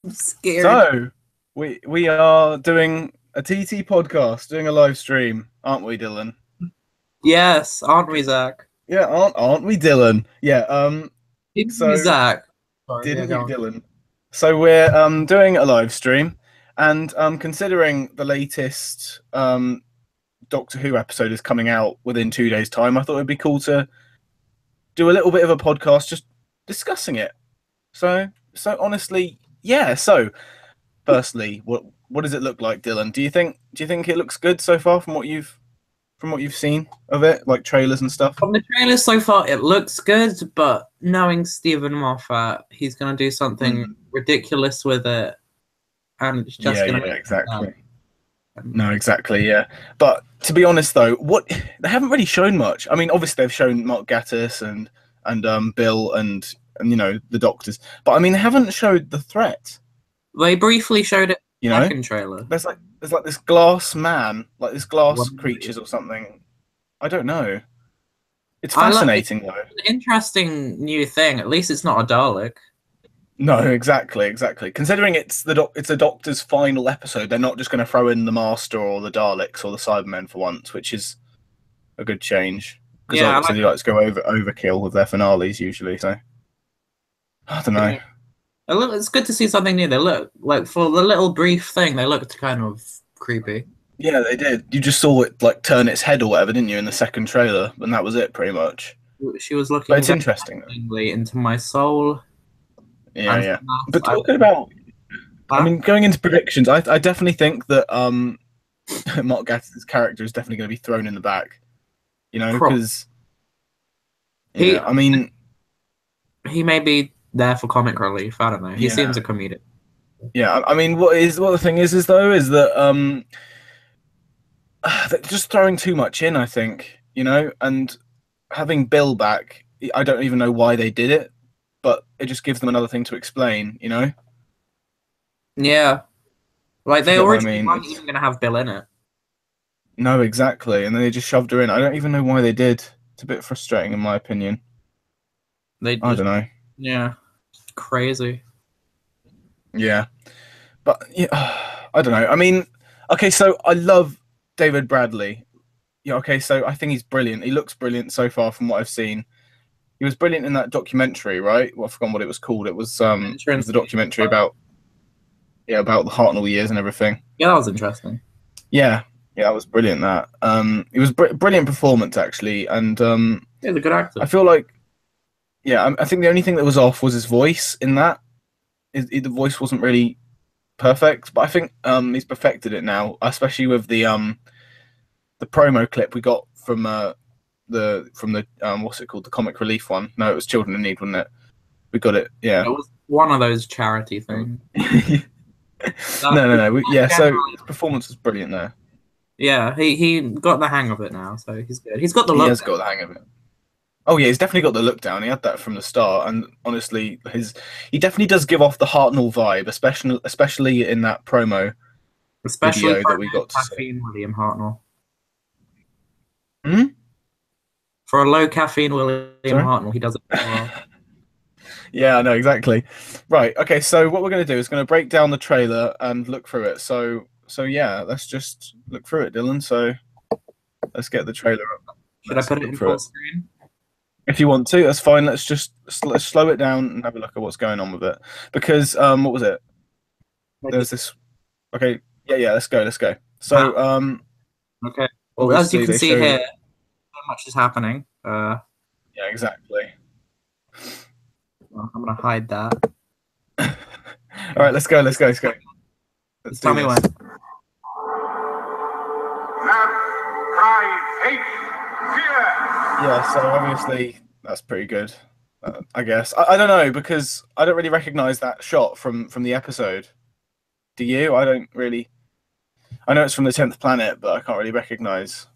I'm scared. So we are doing a TT podcast, doing a live stream, aren't we, Dylan? Yes, aren't we, Zach? Yeah, aren't we, Dylan? Yeah. Didn't we, So Zach? Sorry, yeah, didn't we, go on. Dylan? So we're doing a live stream, and considering the latest Doctor Who episode is coming out within 2 days' time, I thought it'd be cool to do a little bit of a podcast just discussing it. So honestly, yeah. So firstly, what does it look like, Dylan? Do you think it looks good so far from what you've seen of it, like trailers and stuff? From the trailer so far, it looks good, but knowing Stephen Moffat, he's gonna do something Mm. ridiculous with it, and it's just Yeah, gonna yeah, make me exactly. sad. No, exactly, yeah. But to be honest, though, what they haven't really shown much. I mean, obviously they've shown Mark Gatiss and Bill and the doctors, but I mean they haven't showed the threat. They briefly showed it You in the know, second trailer. there's like this glass man, like this glass Wondery. creatures or something. I don't know. It's I like it's fascinating though. an interesting new thing. At least it's not a Dalek. No, exactly, exactly. Considering it's a Doctor's final episode, they're not just going to throw in the Master or the Daleks or the Cybermen for once, which is a good change. Because Yeah, I like obviously they like to go overkill with their finales usually. So I don't know. it. It's good to see something new. They look like for the little brief thing, they looked kind of creepy. Yeah, they did. You just saw it like turn its head or whatever, didn't you, in the second trailer? And that was it, pretty much. She was But looking it's very interesting though. lovingly into my soul, Yeah, and yeah. from that, But talking about, I huh? mean, going into predictions, I definitely think that Mark Gatiss' character is definitely going to be thrown in the back. Pro- Because he yeah, I mean, he may be there for comic relief. I don't know. He yeah, seems a comedic. yeah. I mean, what the thing is though is that they're just throwing too much in. I think and having Bill back, I don't even know why they did it, but it just gives them another thing to explain. Yeah, like If you they get what I originally mean. weren't even gonna have Bill in it. No, exactly, and then they just shoved her in. I don't even know why they did. It's a bit frustrating, in my opinion. They I just don't know. yeah, crazy. Yeah, but yeah, I don't know. I mean, okay, so I love David Bradley. Yeah, okay, so I think he's brilliant. He looks brilliant so far from what I've seen. He was brilliant in that documentary, right? Well, I forgot what it was called. It was the documentary about about the Hartnell years and everything. Yeah, that was interesting. Yeah, yeah, that was brilliant. That it was brilliant performance actually, and Yeah, he's a good actor. I feel like I think the only thing that was off was his voice in that. The voice wasn't really perfect, but I think he's perfected it now, especially with the promo clip we got from the what's it called, the comic relief one. No, it was Children in Need, wasn't it? We got it. Yeah. It was one of those charity things. No. Yeah. So Generally, his performance was brilliant there. yeah, he got the hang of it now, so he's good. He's got the He look. has got the hang of it. Oh yeah, he's definitely got the look down. He had that from the start, and honestly, he definitely does give off the Hartnell vibe, especially in that promo Especially video for that we got to see. caffeine William Hartnell. Hmm? For a low caffeine William Sorry? Hartnell, he does it very well. Yeah, I know exactly. Right. Okay. So what we're going to do is going to break down the trailer and look through it. So yeah, let's just look through it, Dylan. So let's get the trailer up. Should I Let's put it look in through full it. screen? If you want to, that's fine. Let's slow it down and have a look at what's going on with it. Because what was it? There's this. Okay. Yeah. Let's go. Let's go. So Okay. Well, as you obviously can they see show. here, so much is happening. Yeah. Exactly. I'm gonna hide that. All right. Let's go. Let's go. Let's go. Let's Tell do me this. when. Love, pride, hate, fear. Yeah, so obviously that's pretty good, I guess. I don't know because I don't really recognize that shot from the episode. Do you? I don't really. I know it's from the 10th planet, but I can't really recognize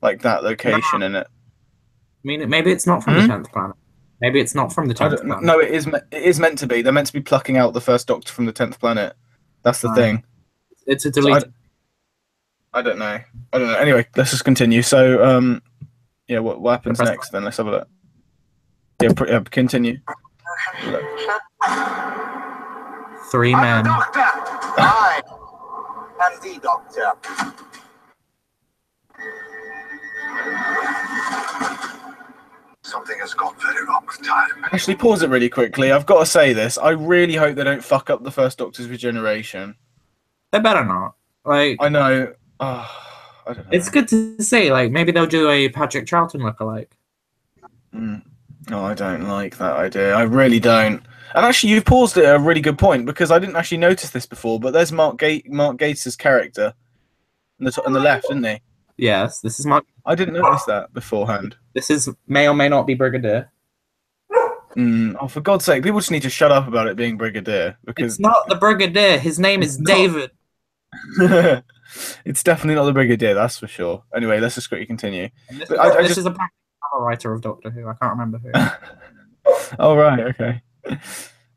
like that No, location in it. I mean, maybe it's not from the 10th planet. Maybe it's not from the I 10th don't. planet. No, it is meant to be. They're meant to be plucking out the first Doctor from the 10th planet. That's the Uh, thing. It's a So I, deleted. I don't know. I don't know. Anyway, let's just continue. So yeah, what happens Press next then? Let's have a look. Yeah, continue. Three I'm men. the Doctor. I am the Doctor. Something has gone very wrong with time. Actually, pause it really quickly. I've got to say this. I really hope they don't fuck up the first Doctor's regeneration. They better not. Like, I know. I don't know. it's good to see. Like, maybe they'll do a Patrick Troughton lookalike. No, I don't like that idea. I really don't. And actually, you've paused it at a really good point because I didn't actually notice this before. But there's Mark Gates' character on the left, isn't he? Yes, this is Mark. I didn't notice that beforehand. This is may or may not be Brigadier. Oh, for God's sake, people just need to shut up about it being Brigadier because It's not the Brigadier. His name is not. David. it's definitely not the Brigadier, that's for sure. Anyway, let's just quickly continue. And this But I this just- is a writer of Doctor Who. I can't remember who. Oh right, okay.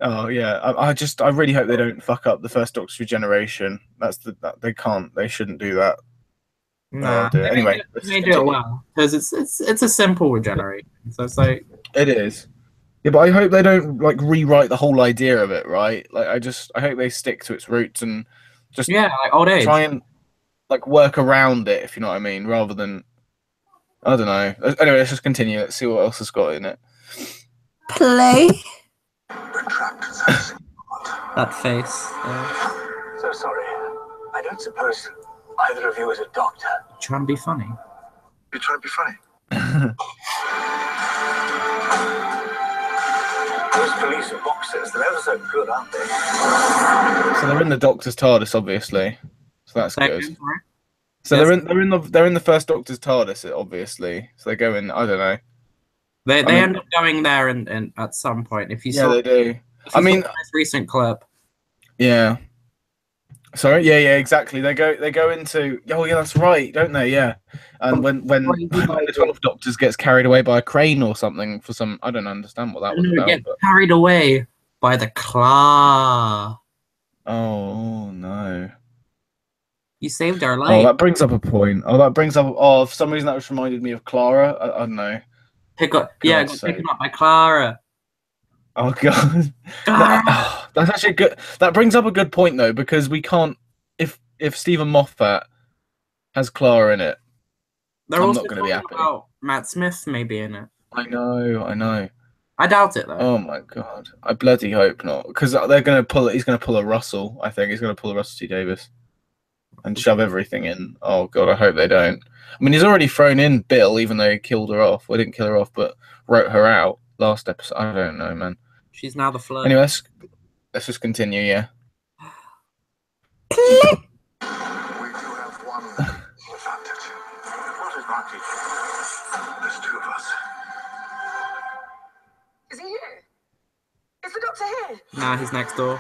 Oh yeah, I really hope they don't fuck up the first Doctor's regeneration. They shouldn't do that. Nah. do it. Anyway, they may do it well because it's a simple regeneration. So it's like It is. Yeah, but I hope they don't like rewrite the whole idea of it, right? Like I hope they stick to its roots and just like old age. try and like work around it, if you know what I mean, rather than I don't know. Anyway, let's just continue. Let's see what else has got in it. Play We're trapped inside a single world. that face. So sorry. I don't suppose either of you is a doctor. Trying to be funny. You're trying to be funny. Those police are boxers. They're ever so good, aren't they? So they're in the Doctor's TARDIS, obviously. So that's good. Second, right? So Yes. they're in the first Doctor's TARDIS, obviously. So they go in. I don't know. They mean- end up going there and at some point. If you Yeah, saw, they do. if you I mean- saw the most recent clip, Yeah. Sorry. Yeah. Exactly. They go into. Oh yeah, that's right, don't they? Yeah. And when the 12 Doctors gets carried away by a crane or something for some, I don't understand what that was about. get But, carried away by the claw. oh no. You saved our Oh, life. that brings up a point. For some reason that just reminded me of Clara. I don't know. Got God's taken sake. up by Clara. Oh god. That's actually good. That brings up a good point though, because we can't. If Stephen Moffat has Clara in it, They're I'm also not gonna be talking happy. about Matt Smith maybe in it. I know. I doubt it though. Oh my god, I bloody hope not, because they're gonna pull. He's gonna pull a Russell. I think he's gonna pull a Russell T Davis and shove everything in. Oh god, I hope they don't. I mean, he's already thrown in Bill, even though he killed her off. Well, he didn't kill her off, but wrote her out last episode. I don't know, man. She's now the flood. Anyway, let's just continue. Yeah. We do have one advantage. What advantage? There's two of us. Is he here? Is the doctor here? Nah, he's next door.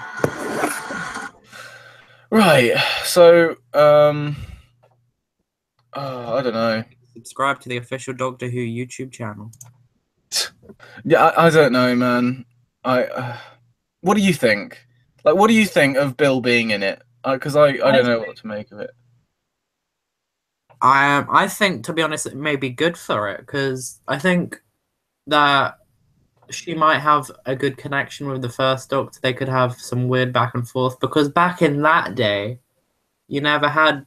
Right. So, I don't know. Subscribe to the official Doctor Who YouTube channel. Yeah, I don't know, man. What do you think? Like, what do you think of Bill being in it? Because I don't know what to make of it. I think, to be honest, it may be good for it because I think that she might have a good connection with the first Doctor. They could have some weird back and forth because back in that day, you never had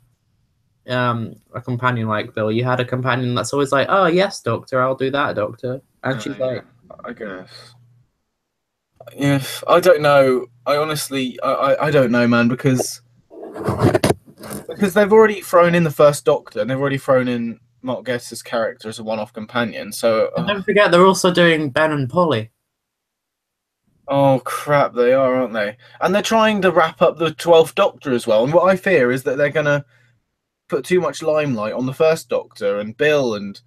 a companion like Bill. You had a companion that's always like, "Oh yes, Doctor, I'll do that, Doctor," and she's like, I guess. Yeah, I don't know. I honestly, I don't know, man, because they've already thrown in the first Doctor and they've already thrown in Mark Gatiss' character as a one-off companion. So, and don't forget they're also doing Ben and Polly. oh crap, they are, aren't they? And they're trying to wrap up the 12th Doctor as well. And what I fear is that they're gonna put too much limelight on the first Doctor and Bill and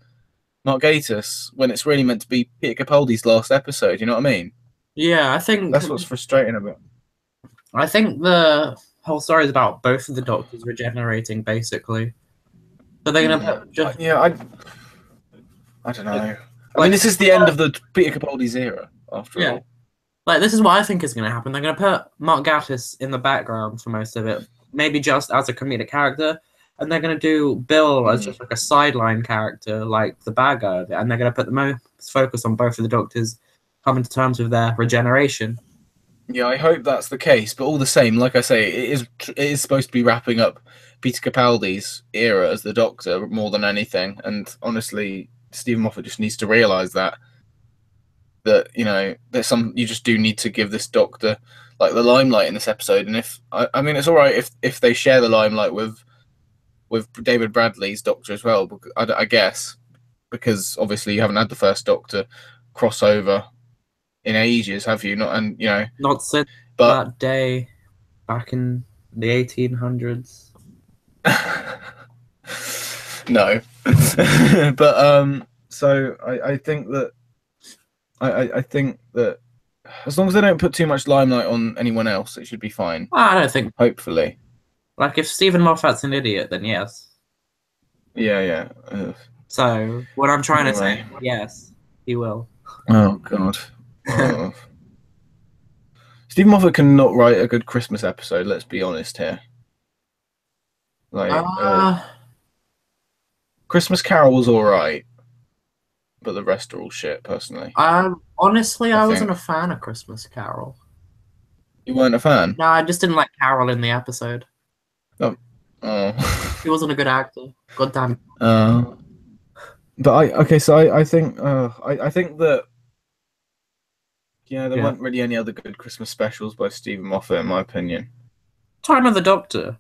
Mark Gatiss when it's really meant to be Peter Capaldi's last episode. You know what I mean? Yeah, I think That's what's frustrating about. I think the whole story is about both of the Doctors regenerating, basically. So they're gonna put just Yeah, I don't know. I mean, this is the end of the Peter Capaldi's era, after Yeah. all. like this is what I think is gonna happen. They're gonna put Mark Gatiss in the background for most of it, maybe just as a comedic character, and they're gonna do Bill as just like a sideline character, like the bad guy of it, and they're gonna put the most focus on both of the Doctors coming to terms with their regeneration. Yeah, I hope that's the case. But all the same, like I say, it is supposed to be wrapping up Peter Capaldi's era as the Doctor more than anything. And honestly, Stephen Moffat just needs to realise that there's some you just do need to give this Doctor like the limelight in this episode. And if I mean, it's all right if they share the limelight with David Bradley's Doctor as well. I guess because obviously you haven't had the first Doctor crossover in ages, have you? Not since But that day back in the 1800s. no, but so I think that I think that as long as they don't put too much limelight on anyone else, it should be fine. I don't think. Hopefully, Like, if Stephen Moffat's an idiot, then yes. yeah. So what I'm trying to say, Anyway. yes, he will. Oh God. Oh. Stephen Moffat cannot write a good Christmas episode. Let's be honest here. Like Christmas Carol was all right, but the rest are all shit. Personally, honestly, I wasn't think. a fan of Christmas Carol. You weren't a fan. No, I just didn't like Carol in the episode. Oh. He wasn't a good actor. God damn it. But I think that there weren't really any other good Christmas specials by Stephen Moffat, in my opinion. Time of the Doctor.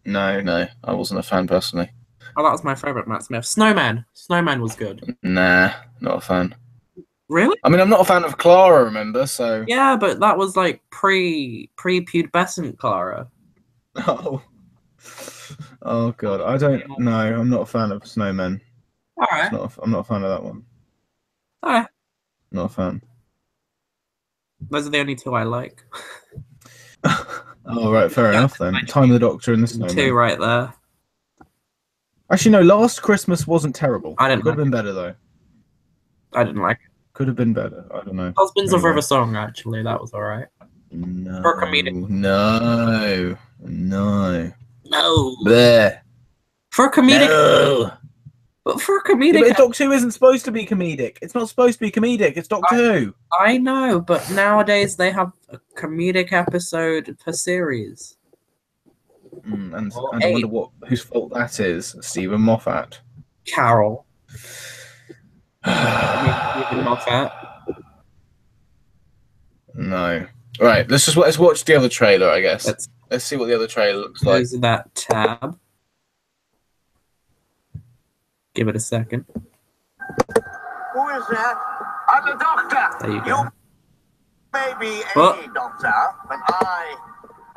No, I wasn't a fan personally. Oh, that was my favourite Matt Smith. Snowman. Snowman was good. Nah, not a fan. Really? I mean, I'm not a fan of Clara, remember? So Yeah, but that was like pre-pubescent Clara. Oh God, I don't know. I'm not a fan of Snowmen. All right. I'm not a fan of that one. All right. Not a fan. Those are the only two I like. Oh right, fair enough then. Time of the Doctor and the Snowman. Two right there. Actually, no. Last Christmas wasn't terrible. I didn't Could have like been better though. I didn't like it. Could have been better. I don't know. Husbands of Anyway. River Song, actually, that was all right. No. For comedic. No. No. Bleh. For a comedic. No. But for a Yeah, comedic. but Doctor Who isn't supposed to be comedic. It's not supposed to be comedic. It's Doctor Who. I know, but nowadays they have a comedic episode per series. And Or I wonder whose fault that is. Stephen Moffat. Carol. Stephen Moffat. No. Right. Let's watch the other trailer. I guess. Let's see what the other trailer looks like. Close that tab. Give it a second. Who is that? I'm the Doctor. There you go. You may be a What? doctor, but I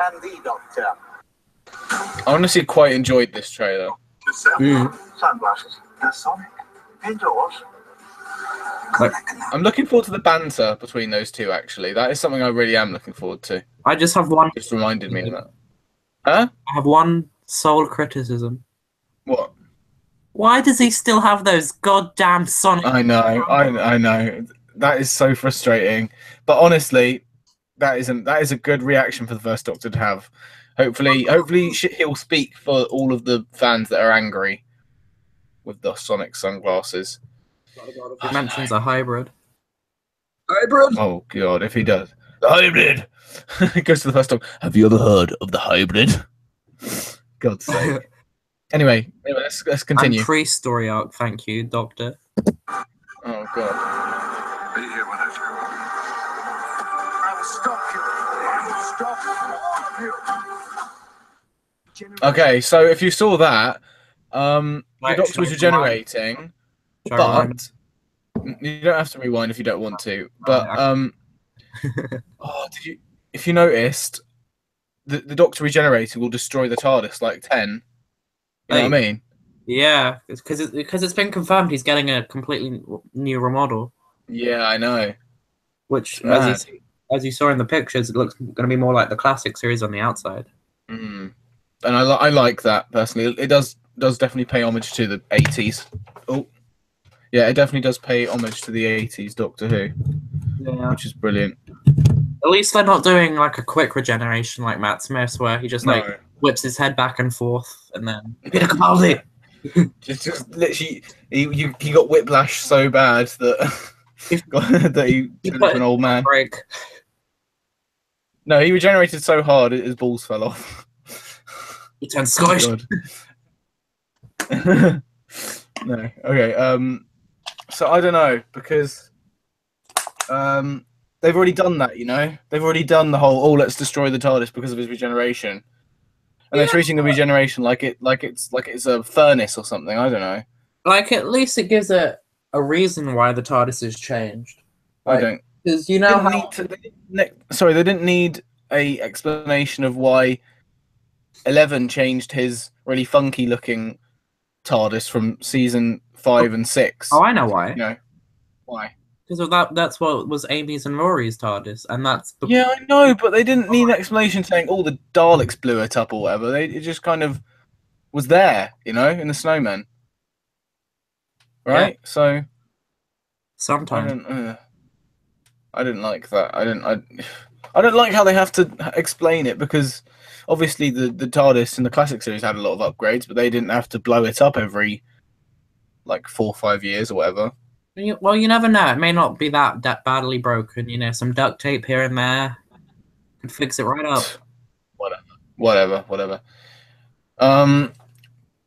am the Doctor. I honestly quite enjoyed this trailer. Sunglasses. They're Sonic. Indoors. Like, I'm looking forward to the banter between those two. Actually, that is something I really am looking forward to. I just have one. Just reminded me of that. Huh? I have one sole criticism. What? Why does he still have those goddamn Sonic? I know. That is so frustrating. But honestly, that is a good reaction for the first Doctor to have. Hopefully he'll speak for all of the fans that are angry with the Sonic sunglasses. He mentions a hybrid. Oh God, if he does, the hybrid. It goes to the first Doctor. Have you ever heard of the hybrid? God's sake. Anyway, let's continue. And pre-story arc, thank you, Doctor. Oh God. Be here when I do. I will stop you. I will stop you. Okay, so if you saw that, the Right, Doctor shall was I regenerating, Shall I rewind? but you don't have to rewind if you don't want to. But Right, if you noticed, the Doctor regenerating will destroy the TARDIS like 10. You know what I mean? Yeah, because it's been confirmed he's getting a completely new remodel, Yeah, I know. which, Mad. as you saw in the pictures, it looks going to be more like the classic series on the outside. Mm. And I like that personally. It does definitely pay homage to the 80s. Oh, yeah, it definitely does pay homage to the 80s Doctor Who, Yeah. which is brilliant. At least they're not doing like a quick regeneration like Matt Smith's, where he just like No. whips his head back and forth and then Peter Capaldi. Just literally, he got whiplash so bad that that he turned into an old man. Break. No, he regenerated so hard his balls fell off. He turned Scottish. God. No. Okay. So I don't know because they've already done that. You know, they've already done the whole let's destroy the TARDIS because of his regeneration, and they're treating the regeneration like it's a furnace or something. I don't know. Like, at least it gives a reason why the TARDIS has changed. I don't. Because you know They didn't need a explanation of why 11 changed his really funky looking TARDIS from season 5 and 6. Oh, I know why. You know, why? Because of that's what was Amy's and Rory's TARDIS, and that's Yeah, I know, but they didn't need an explanation saying all the Daleks blew it up or whatever. It just kind of was there, you know, in the snowman. Right? Yeah. So sometimes I didn't like that. I don't like how they have to explain it because obviously the TARDIS in the classic series had a lot of upgrades, but they didn't have to blow it up every like 4 or 5 years or whatever. Well, you never know. It may not be that badly broken. You know, some duct tape here and there could fix it right up. Whatever.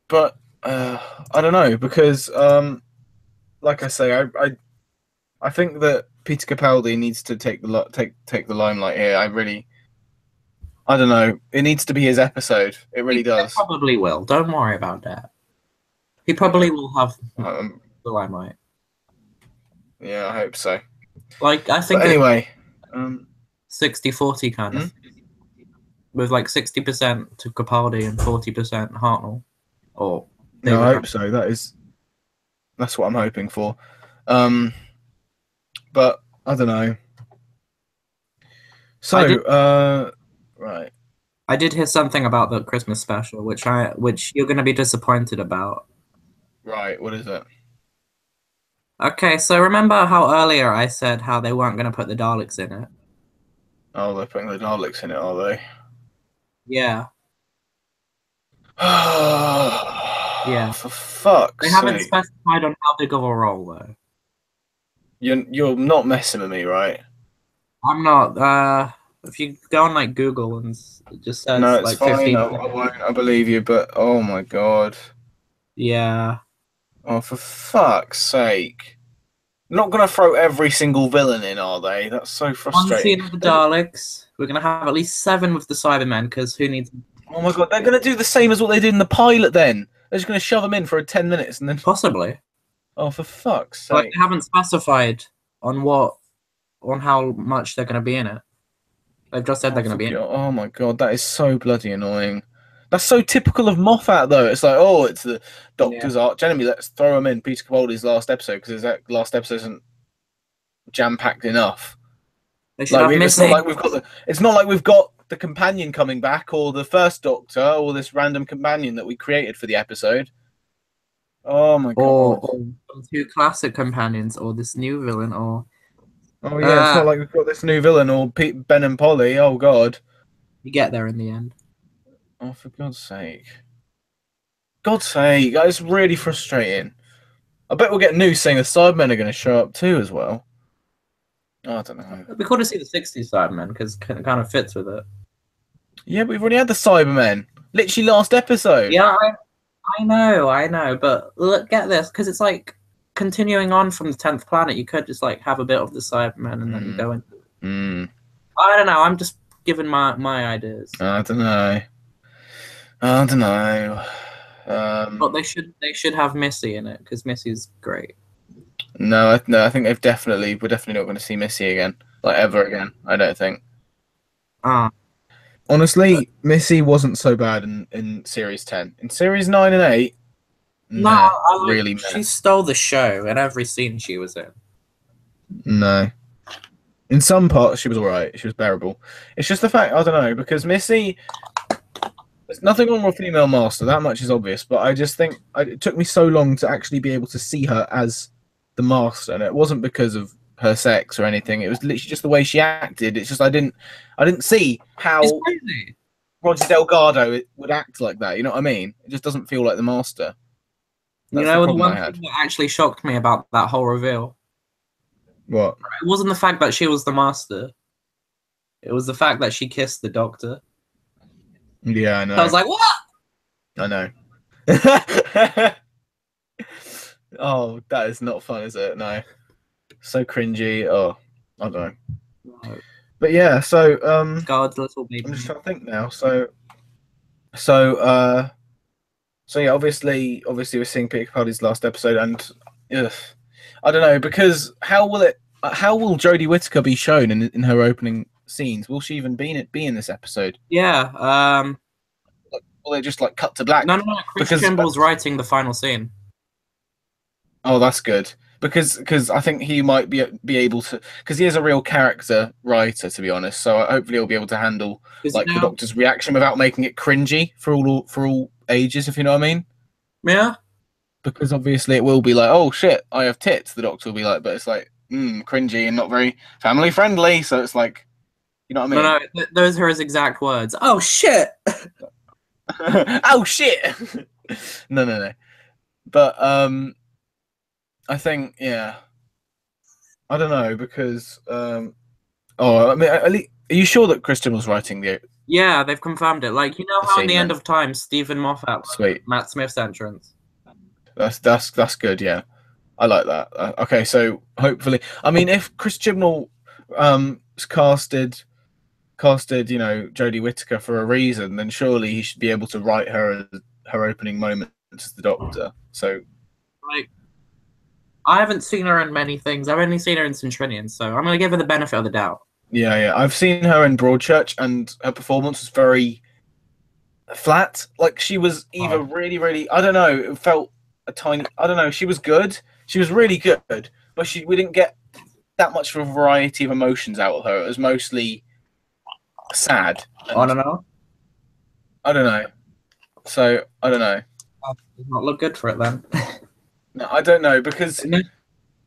But I don't know because like I say, I think that Peter Capaldi needs to take the limelight here. I don't know. It needs to be his episode. It really does. He probably will. Don't worry about that. He probably will have the limelight. Yeah, I hope so. Like, I think but anyway, 60-40 kind of. With like 60% to Capaldi and 40% Hartnell. Or no, I hope so. That's what I'm hoping for. But I don't know. So, right. I did hear something about the Christmas special, which you're going to be disappointed about. Right, what is it? Okay, so remember how earlier I said how they weren't going to put the Daleks in it? Oh, they're putting the Daleks in it, are they? Yeah. Yeah. For fuck's sake. They haven't sake. specified on how big of a role, though. You're not messing with me, right? I'm not. If you go on like Google and it just says no, it's like fine. 15. I won't. I believe you, but oh my god. Yeah. Oh, for fuck's sake! Not gonna throw every single villain in, are they? That's so frustrating. One scene with the Daleks. We're gonna have at least 7 with the Cybermen because who needs? Oh my god, they're gonna do the same as what they did in the pilot. Then they're just gonna shove them in for 10 minutes and then possibly. Oh, for fuck's sake! Like, they haven't specified on how much they're gonna be in it. They've just said they're gonna be in it. Oh my god, that is so bloody annoying. That's so typical of Moffat, though. It's like, oh, it's the Doctor's arch enemy. Let's throw him in Peter Capaldi's last episode because that last episode isn't jam-packed enough. They should have it's not like we've got it's not like we've got the companion coming back or the first Doctor or this random companion that we created for the episode. Oh my god! Or 2 classic companions, or this new villain, or oh yeah, it's not like we've got this new villain or Ben and Polly. Oh god! You get there in the end. Oh, for God's sake. God's sake, that's really frustrating. I bet we'll get news saying the Cybermen are going to show up too as well. I don't know. It'd be cool to see the 60s Cybermen because it kind of fits with it. Yeah, but we've already had the Cybermen. Literally last episode. Yeah, I know, but look, get this, because it's like continuing on from the 10th planet. You could just like have a bit of the Cybermen and then go in. I don't know, I'm just giving my ideas. I don't know. But they should have Missy in it because Missy's great. No, I think we're definitely not going to see Missy again, like ever again. I don't think. Honestly, Missy wasn't so bad in series 10. In series 9 and 8, really. She stole the show in every scene she was in. No. In some parts, she was alright. She was bearable. It's just the fact, I don't know, because Missy. There's nothing wrong with female master, that much is obvious, but I just think it took me so long to actually be able to see her as the master, and it wasn't because of her sex or anything. It was literally just the way she acted. It's just I didn't see how Roger Delgado would act like that. You know what I mean? It just doesn't feel like the master. That's the one thing that actually shocked me about that whole reveal. What? It wasn't the fact that she was the master. It was the fact that she kissed the Doctor. Yeah, I know. I was like, what? I know. Oh, that is not fun, is it? No. So cringy. Oh, I don't know. But yeah, so God's little baby. I'm just trying to think now. So yeah, obviously we're seeing Peter Capaldi's last episode, and ugh, I don't know, because how will Jodie Whittaker be shown in her opening scenes? Will she even be in this episode? Yeah. Will they just like cut to black? No. Chris Kimball's writing the final scene. Oh, that's good. Because I think he might be able to, because he is a real character writer, to be honest. So hopefully he'll be able to handle the Doctor's reaction without making it cringy for all ages, if you know what I mean. Yeah. Because obviously it will be like, oh shit, I have tits. The Doctor will be like, but it's like cringy and not very family friendly. So it's like, you know what I mean? No, those are his exact words. Oh shit. Oh shit. No. But I think, yeah, I don't know, because I mean, are you sure that Kristen was writing the? Yeah, they've confirmed it. Like, you know how in the end of time, Stephen Moffat, Sweet, Matt Smith's entrance. That's good. Yeah, I like that. Okay, so hopefully, I mean, if Chris Chibnall casted, you know, Jodie Whittaker for a reason, then surely he should be able to write her opening moment as the Doctor. So, like, I haven't seen her in many things. I've only seen her in Centurion, so I'm going to give her the benefit of the doubt. Yeah. I've seen her in Broadchurch, and her performance was very flat. Like, she was either really, really, I don't know, it felt a tiny, I don't know, she was good. She was really good, but we didn't get that much of a variety of emotions out of her. It was mostly sad. I don't know. So, I don't know. Does not look good for it then. No, I don't know, because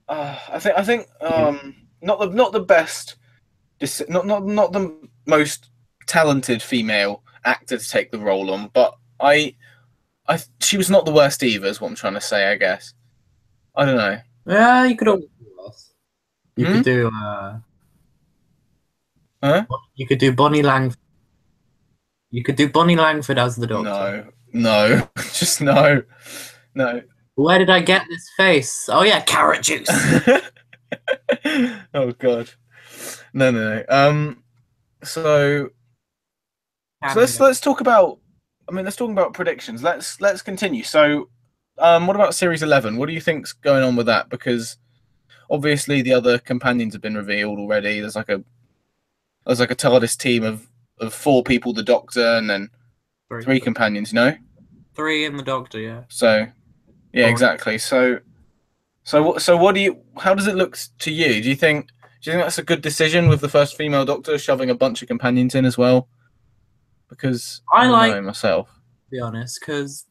I think not the best, not the most talented female actor to take the role on, but she was not the worst either, is what I'm trying to say, I guess. I don't know. Yeah, you could always do worse. You could do you could do Bonnie Langford. You could do Bonnie Langford as the Doctor. No. Just no. Where did I get this face? Oh yeah, carrot juice. Oh god. No. So let's talk about. I mean, let's talk about predictions. Let's continue. So, what about Series 11? What do you think's going on with that? Because obviously the other companions have been revealed already. There's like a TARDIS team of 4 people, the Doctor, and then 3 companions. You know, 3 in the Doctor. Yeah. So. Yeah, exactly. So what do you? How does it look to you? Do you think that's a good decision with the first female Doctor shoving a bunch of companions in as well? Because I don't know myself, to be honest, because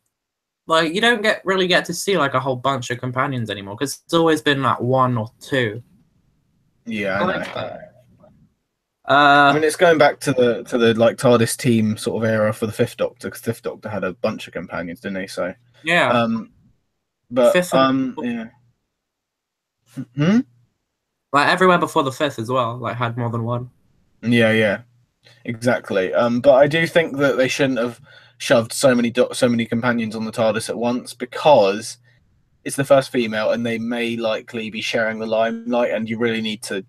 like you don't really get to see like a whole bunch of companions anymore, because it's always been like 1 or 2. Yeah, I know. I mean, it's going back to the like TARDIS team sort of era for the 5th Doctor, because 5th Doctor had a bunch of companions, didn't he? So yeah. But yeah. Like everywhere before the 5th as well, like had more than 1. Yeah, exactly. But I do think that they shouldn't have shoved so many companions on the TARDIS at once, because it's the first female, and they may likely be sharing the limelight, and you really need as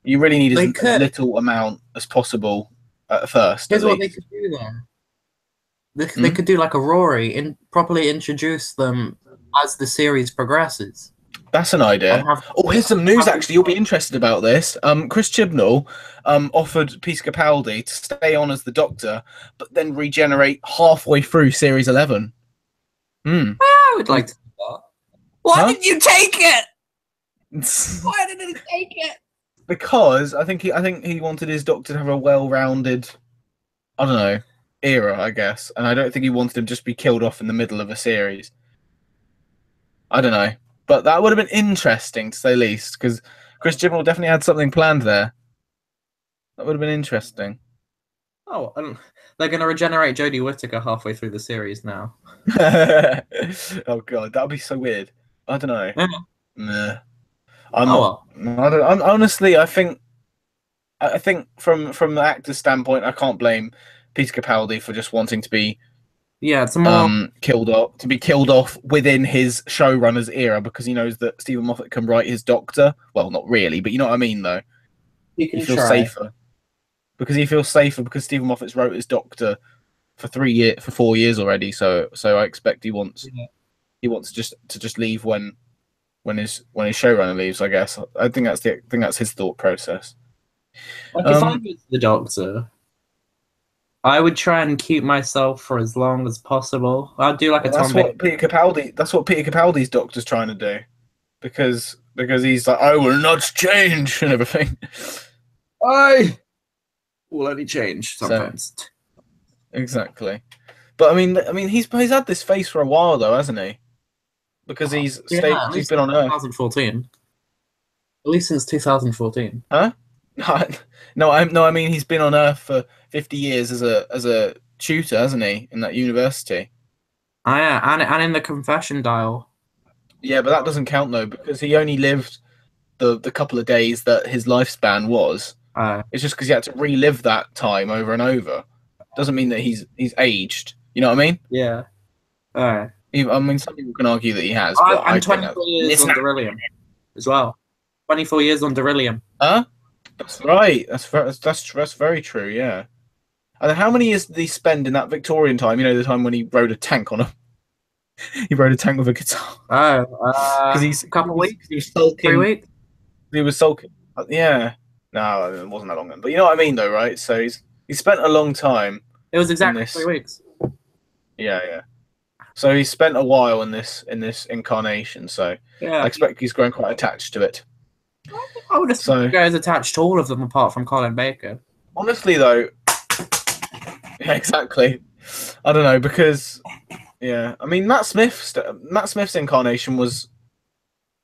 little amount as possible at first. Here's what they could do there. They could do like a Rory and properly introduce them as the series progresses. That's an idea. Here's some news actually. You'll be interested about this. Chris Chibnall offered Peter Capaldi to stay on as the Doctor, but then regenerate halfway through Series 11. I would like to do that. Why did you take it? Why did he take it? Because I think he wanted his Doctor to have a well-rounded, I don't know, era, I guess, and I don't think he wanted him to just be killed off in the middle of a series. I don't know, but that would have been interesting to say the least, because Chris Chibnall definitely had something planned there. That would have been interesting. Oh, they're going to regenerate Jodie Whittaker halfway through the series now. Oh god, that would be so weird. I don't know. Yeah. Nah. I'm honestly, I think I think from the actor's standpoint, I can't blame Peter Capaldi for just wanting to be Yeah, it's more. killed off within his showrunner's era because he knows that Stephen Moffat can write his Doctor. Well, not really, but you know what I mean, though. You He feels safer because Stephen Moffat's wrote his Doctor for 4 years already. So I expect he wants just to leave when his showrunner leaves. I guess I think that's his thought process. Like if I was the Doctor, I would try and keep myself for as long as possible. I'd do like a That's Tom what Peter Capaldi's Doctor's trying to do, because he's like, I will not change and everything. I will only change sometimes. Exactly, but I mean, he's had this face for a while though, hasn't he? Because he's been on Earth. 2014. At least since 2014. Huh? No, I mean he's been on Earth for 50 years as a tutor, hasn't he, in that university? Oh, yeah, and in the confession dial. Yeah, but that doesn't count though because he only lived the couple of days that his lifespan was. It's just because he had to relive that time over and over. Doesn't mean that he's aged. You know what I mean? Yeah. Alright. I mean, some people can argue that he has. But And 24 years on Beryllium as well. 24 years on Beryllium. Huh? That's right. That's very true. Yeah. And how many years did he spend in that Victorian time? You know, the time when he rode a tank on a. He rode a tank with a guitar. Oh, because he's a couple of weeks. He was sulking. 3 weeks. He was sulking. Yeah. No, it wasn't that long then. But you know what I mean, though, right? So he spent a long time. It was exactly 3 weeks. Yeah. So he spent a while in this incarnation. So yeah, I expect he's grown quite attached to it. I would assume you guys attached to all of them apart from Colin Baker. Honestly, though, yeah, exactly. I don't know because, yeah, I mean Matt Smith's incarnation was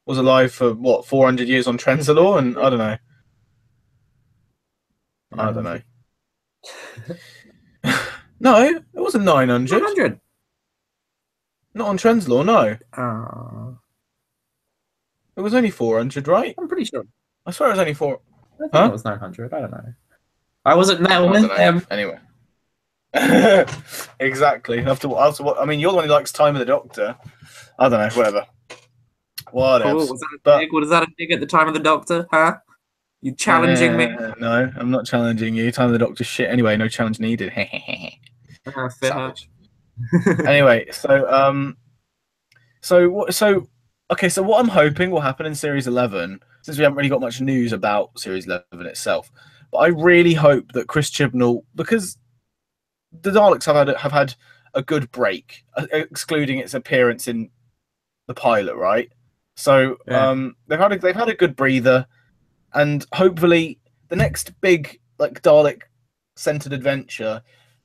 alive for what 400 years on Trenzalore, and I don't know. No, it wasn't 900. 900. Not on Trenzalore, no. It was only 400, right? I'm pretty sure. I swear it was only 4. I think it was 900. I don't know. I wasn't there with them. Anyway. Exactly. I mean, you're the one who likes Time of the Doctor. I don't know. Whatever. Cool. Was that a dig at the Time of the Doctor? Huh? You challenging me? No, I'm not challenging you. Time of the Doctor shit. Anyway, no challenge needed. Savage. Anyway, so what I'm hoping will happen in Series 11, since we haven't really got much news about Series 11 itself, but I really hope that Chris Chibnall, because the Daleks have had a good break, excluding its appearance in the pilot, right? So they've had a good breather, and hopefully the next big Dalek-centered adventure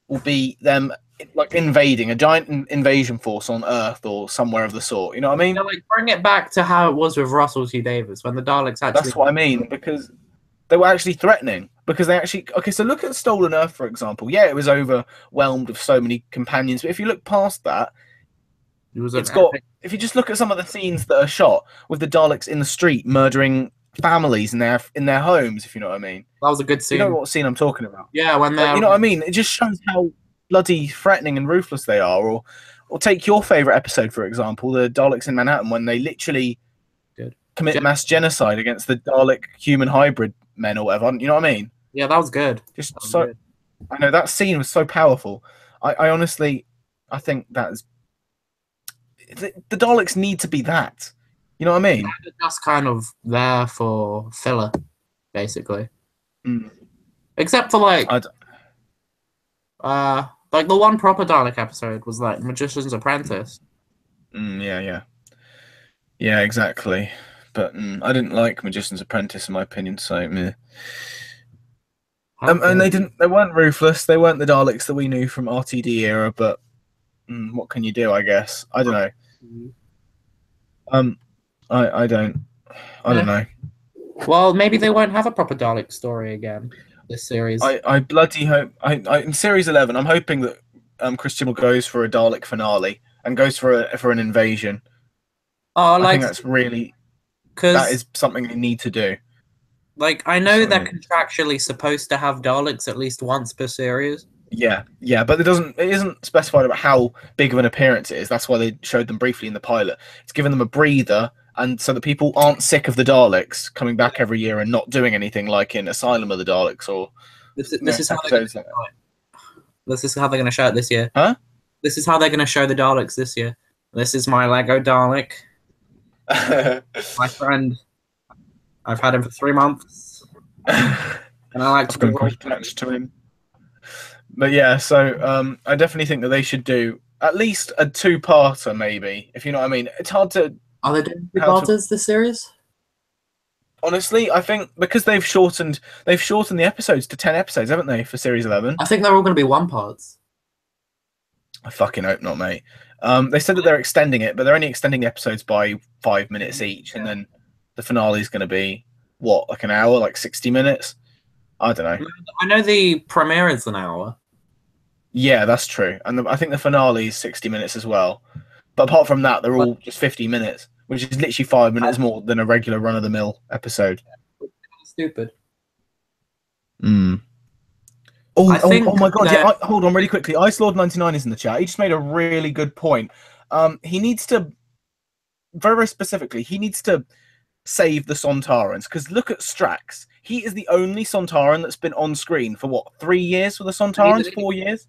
will be them invading a giant invasion force on Earth or somewhere of the sort. You know what I mean? Yeah, bring it back to how it was with Russell T Davies when the Daleks actually. That's what I mean, because they were actually threatening. Because they actually so look at Stolen Earth, for example. Yeah, it was overwhelmed with so many companions, but if you look past that, if you just look at some of the scenes that are shot with the Daleks in the street murdering families in their homes, if you know what I mean. That was a good scene. You know what scene I'm talking about? Yeah, when they're you know what I mean? It just shows how bloody threatening and ruthless they are. Or take your favorite episode, for example, the Daleks in Manhattan, when they literally commit mass genocide against the Dalek human hybrid men or whatever. You know what I mean? Yeah, that was good. I know that scene was so powerful. I honestly, I think that's the Daleks need to be that. You know what I mean? They're just kind of there for filler, basically. Except for the one proper Dalek episode was Magician's Apprentice. Yeah, exactly. But I didn't like Magician's Apprentice in my opinion. So, meh. And they weren't ruthless. They weren't the Daleks that we knew from RTD era. But what can you do? I guess I don't know. I don't know. Well, maybe they won't have a proper Dalek story again this series. I bloody hope. In Series 11, I'm hoping that Chris Chibnall goes for a Dalek finale and goes for an invasion. I think that's really that is something they need to do. Like, I know they're Sorry. contractually supposed to have Daleks at least once per series. Yeah, yeah, but it isn't specified about how big of an appearance it is. That's why they showed them briefly in the pilot. It's given them a breather, and so that people aren't sick of the Daleks coming back every year and not doing anything like in Asylum of the Daleks or This is how they're episodes. this is how they're going to show it this year. Huh? This is how they're going to show the Daleks this year. This is my Lego Dalek, my friend. I've had him for 3 months, and I like to I've been do quite attached to him. But yeah, so I definitely think that they should do at least a two-parter, maybe, if you know what I mean. It's hard to Are they doing How to- two-parters this series? honestly. I think because they've shortened the episodes to 10 episodes, haven't they, for series 11? I think they're all going to be one-parts. I fucking hope not, mate. They said that they're extending it, but they're only extending the episodes by 5 minutes each, and then the finale is going to be what, like an hour, like 60 minutes. I don't know. I know the premiere is an hour. Yeah, that's true, and I think the finale is 60 minutes as well. But apart from that, they're all just 50 minutes, which is literally 5 minutes more than a regular run-of-the-mill episode. Stupid. Oh, I think oh my god! that- Yeah, hold on, really quickly. Ice Lord 99 is in the chat. He just made a really good point. He needs to, very, very specifically, he needs to save the Sontarans, because look at Strax. He is the only Sontaran that's been on screen for what, 3 years for the Sontarans? 4 years?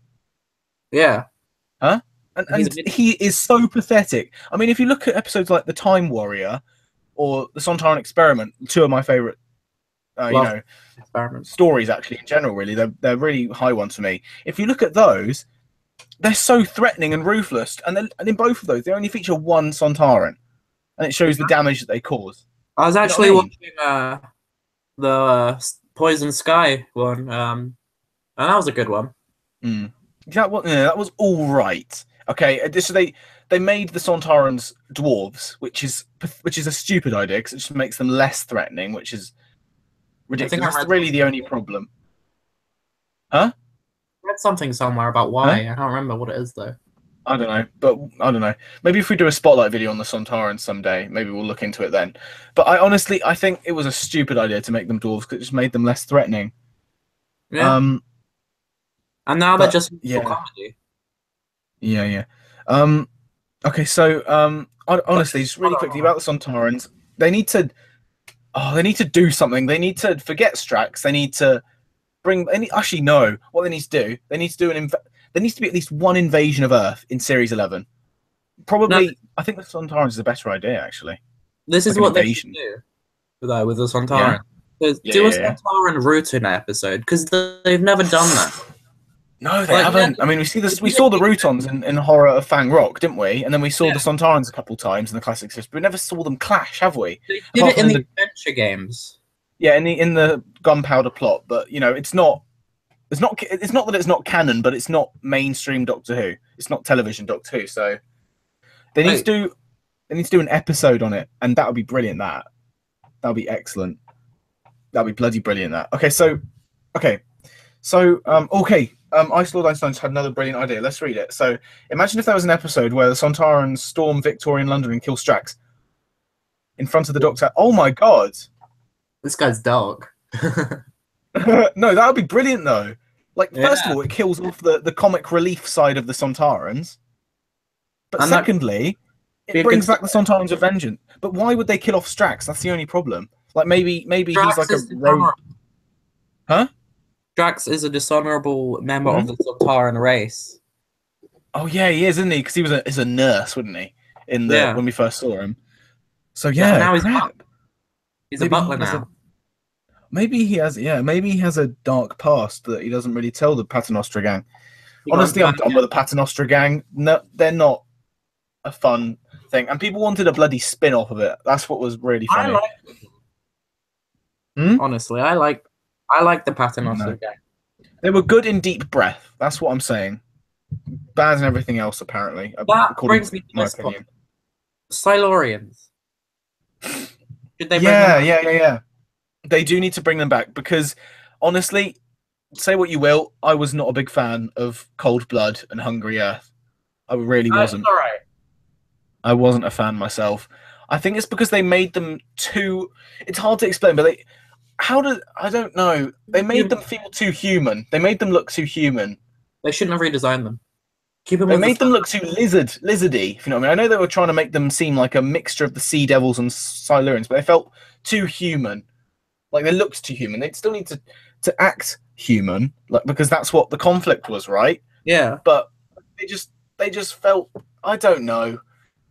Yeah. And He's- he is so pathetic. I mean, if you look at episodes like The Time Warrior or The Sontaran Experiment, two of my favorite, Love experiments. stories actually in general. Really, they're really high ones for me. If you look at those, they're so threatening and ruthless, and in both of those, they only feature one Sontaran, and it shows the damage that they cause. I was know actually what watching the Poison Sky one, and that was a good one. That was all right. Okay, so they made the Sontarans dwarves, which is a stupid idea because it just makes them less threatening, which is ridiculous. I That's read really the only problem. I read something somewhere about why. I can't remember what it is though. I don't know, but I don't know. Maybe if we do a spotlight video on the Sontarans someday, maybe we'll look into it then. But I think it was a stupid idea to make them dwarves because it just made them less threatening. Yeah. And now they're but, just yeah. comedy. Yeah. Okay, so honestly, just really quickly about the Sontarans, they need to do something. They need to forget Strax. They need to actually no. What they need to do, they need to do there needs to be at least one invasion of Earth in Series 11. Probably, No. I think the Sontarans is a better idea actually. This is Like an what they invasion. should do though with the Sontaran. Yeah, Do a yeah. Sontaran Rutan episode because they've never done that. No, they Like, haven't. I mean, we saw the Rutons in Horror of Fang Rock, didn't we? And then we saw the Sontarans a couple times in the classic system, but we never saw them clash, have we? They did Apart it in from the adventure games. Yeah, in the Gunpowder plot, but you know, it's not that it's not canon, but it's not mainstream Doctor Who. It's not television Doctor Who. So they need to do an episode on it, and that would be brilliant. That would be excellent. That would be bloody brilliant. Ice Lord Einstein's had another brilliant idea. Let's read it. So imagine if there was an episode where the Sontarans storm Victorian London and kill Strax in front of the Doctor. Oh my god! This guy's dark. No, that would be brilliant though. Like, first of Yeah. all, it kills off the comic relief side of the Sontarans. But And that- secondly, Be it a brings good back the Sontarans of Vengeance. But why would they kill off Strax? That's the only problem. Like, maybe he's Drax like a is rogue. dishonorable. Huh? Drax is a dishonorable member of Mhm. the Sontaran race. Oh yeah, he is, isn't he? Because he was a nurse, wasn't he? When we first saw him. So yeah, now he's crap. He's Maybe a butler he was now. Maybe he has a dark past that he doesn't really tell the Paternoster gang. He Honestly, got I'm done with the Paternoster gang. No, they're not a fun thing. And people wanted a bloody spin-off of it. That's what was really I funny. like. Honestly, I like the Paternoster No. gang. They were good in Deep Breath. That's what I'm saying. Bad in everything else, apparently. That according brings to me to my this point. opinion. Silurians. Should they bring Yeah. them back? They do need to bring them back because, honestly, say what you will, I was not a big fan of Cold Blood and Hungry Earth. I really wasn't. All right. I wasn't a fan myself. I think it's because they made them too. It's hard to explain, but how did I don't know. They made them feel too human. They made them look too human. They shouldn't have redesigned them. Keep them. They made them look too lizardy. If you know what I mean. I know they were trying to make them seem like a mixture of the Sea Devils and Silurians, but they felt too human. Like they looked too human. They still need to act human, like because that's what the conflict was, right? Yeah. But they just felt. I don't know.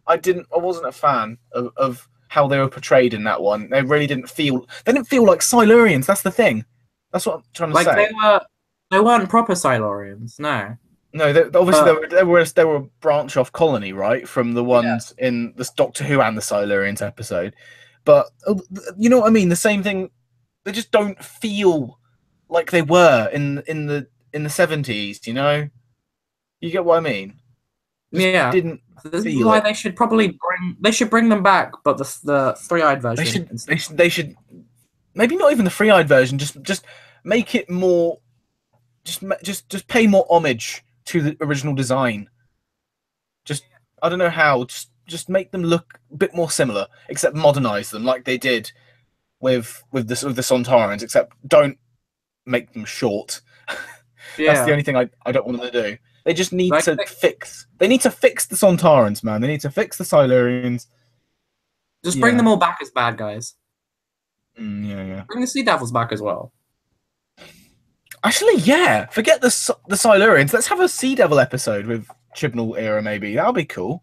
I wasn't a fan of how they were portrayed in that one. They really didn't feel. They didn't feel like Silurians. That's the thing. That's what I'm trying to say. They weren't proper Silurians. No. No, obviously they were a branch off colony, right, from the ones in this Doctor Who and the Silurians episode. But you know what I mean? The same thing. They just don't feel like they were in the 70s. You know, you get what I mean? Just didn't. This is why they should probably bring them back, but the three-eyed version. They should maybe not even the three-eyed version. Just make it more. Just pay more homage to the original design. Just I don't know how. Just make them look a bit more similar, except modernize them like they did with the Sontarans. Except don't make them short. That's the only thing I don't want them to do. They just need to fix. They need to fix the Sontarans, man. They need to fix the Silurians. Just bring them all back as bad guys. Yeah. Bring the Sea Devils back as well. Actually, yeah. Forget the Silurians. Let's have a Sea Devil episode with Chibnall era, maybe. That'll be cool.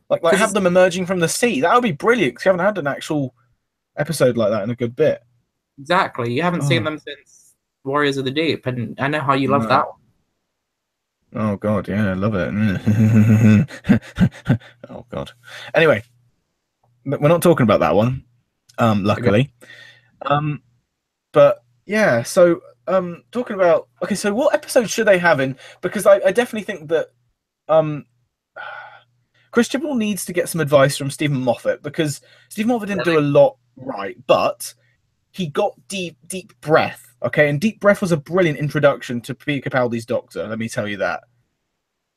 Like have them emerging from the sea. That would be brilliant. Because you haven't had an actual episode like that in a good bit. Exactly. You haven't seen them since Warriors of the Deep, and I know how you love that one. Oh god, yeah, I love it. Oh god. Anyway, we're not talking about that one, luckily. Okay. But yeah, so talking about so what episode should they have in? Because I definitely think that Chris Chibnall needs to get some advice from Stephen Moffat, because Stephen Moffat didn't do a lot right, but he got deep breath. Okay, and Deep Breath was a brilliant introduction to Peter Capaldi's Doctor. Let me tell you that.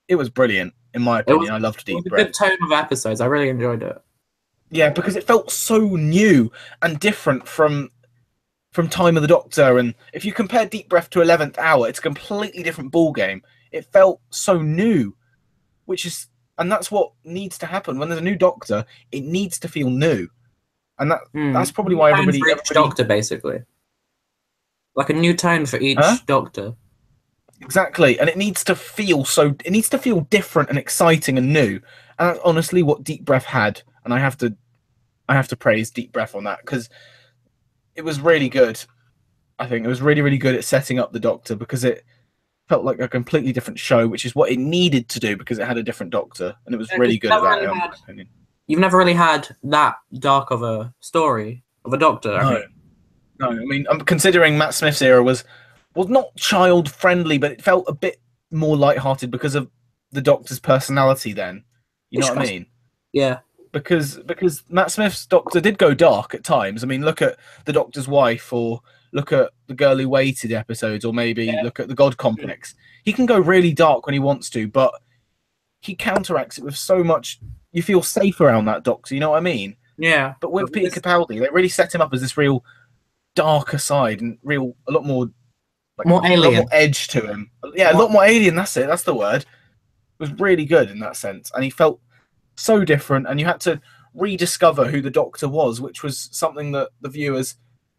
It was brilliant, in my opinion. I loved Deep Breath. It was a good tone of episodes. I really enjoyed it. Yeah, because it felt so new and different from Time of the Doctor. And if you compare Deep Breath to 11th Hour, it's a completely different ballgame. It felt so new, and that's what needs to happen. When there's a new Doctor, it needs to feel new. And that's probably why everybody... Doctor, basically. Like a new tone for each Doctor. Exactly, and it needs to feel different and exciting and new. And that's honestly what Deep Breath had, and I have to praise Deep Breath on that, because it was really good. I think it was really, really good at setting up the Doctor, because it felt like a completely different show, which is what it needed to do, because it had a different Doctor, and it was really good at that, in my opinion. You've never really had that dark of a story of a Doctor, I mean. No, I mean, I'm considering Matt Smith's era was not child friendly, but it felt a bit more lighthearted because of the Doctor's personality. Then, you know what I mean? Yeah. Because Matt Smith's Doctor did go dark at times. I mean, look at The Doctor's Wife, or look at The Girl Who Waited episodes, or maybe look at The God Complex. He can go really dark when he wants to, but he counteracts it with so much. You feel safe around that Doctor. You know what I mean? Yeah. But with Peter Capaldi, they really set him up as this real darker side, and a lot more more alien, a lot more edge to him. Yeah, a lot more alien. That's it. That's the word. It was really good in that sense, and he felt so different. And you had to rediscover who the Doctor was, which was something that the viewers,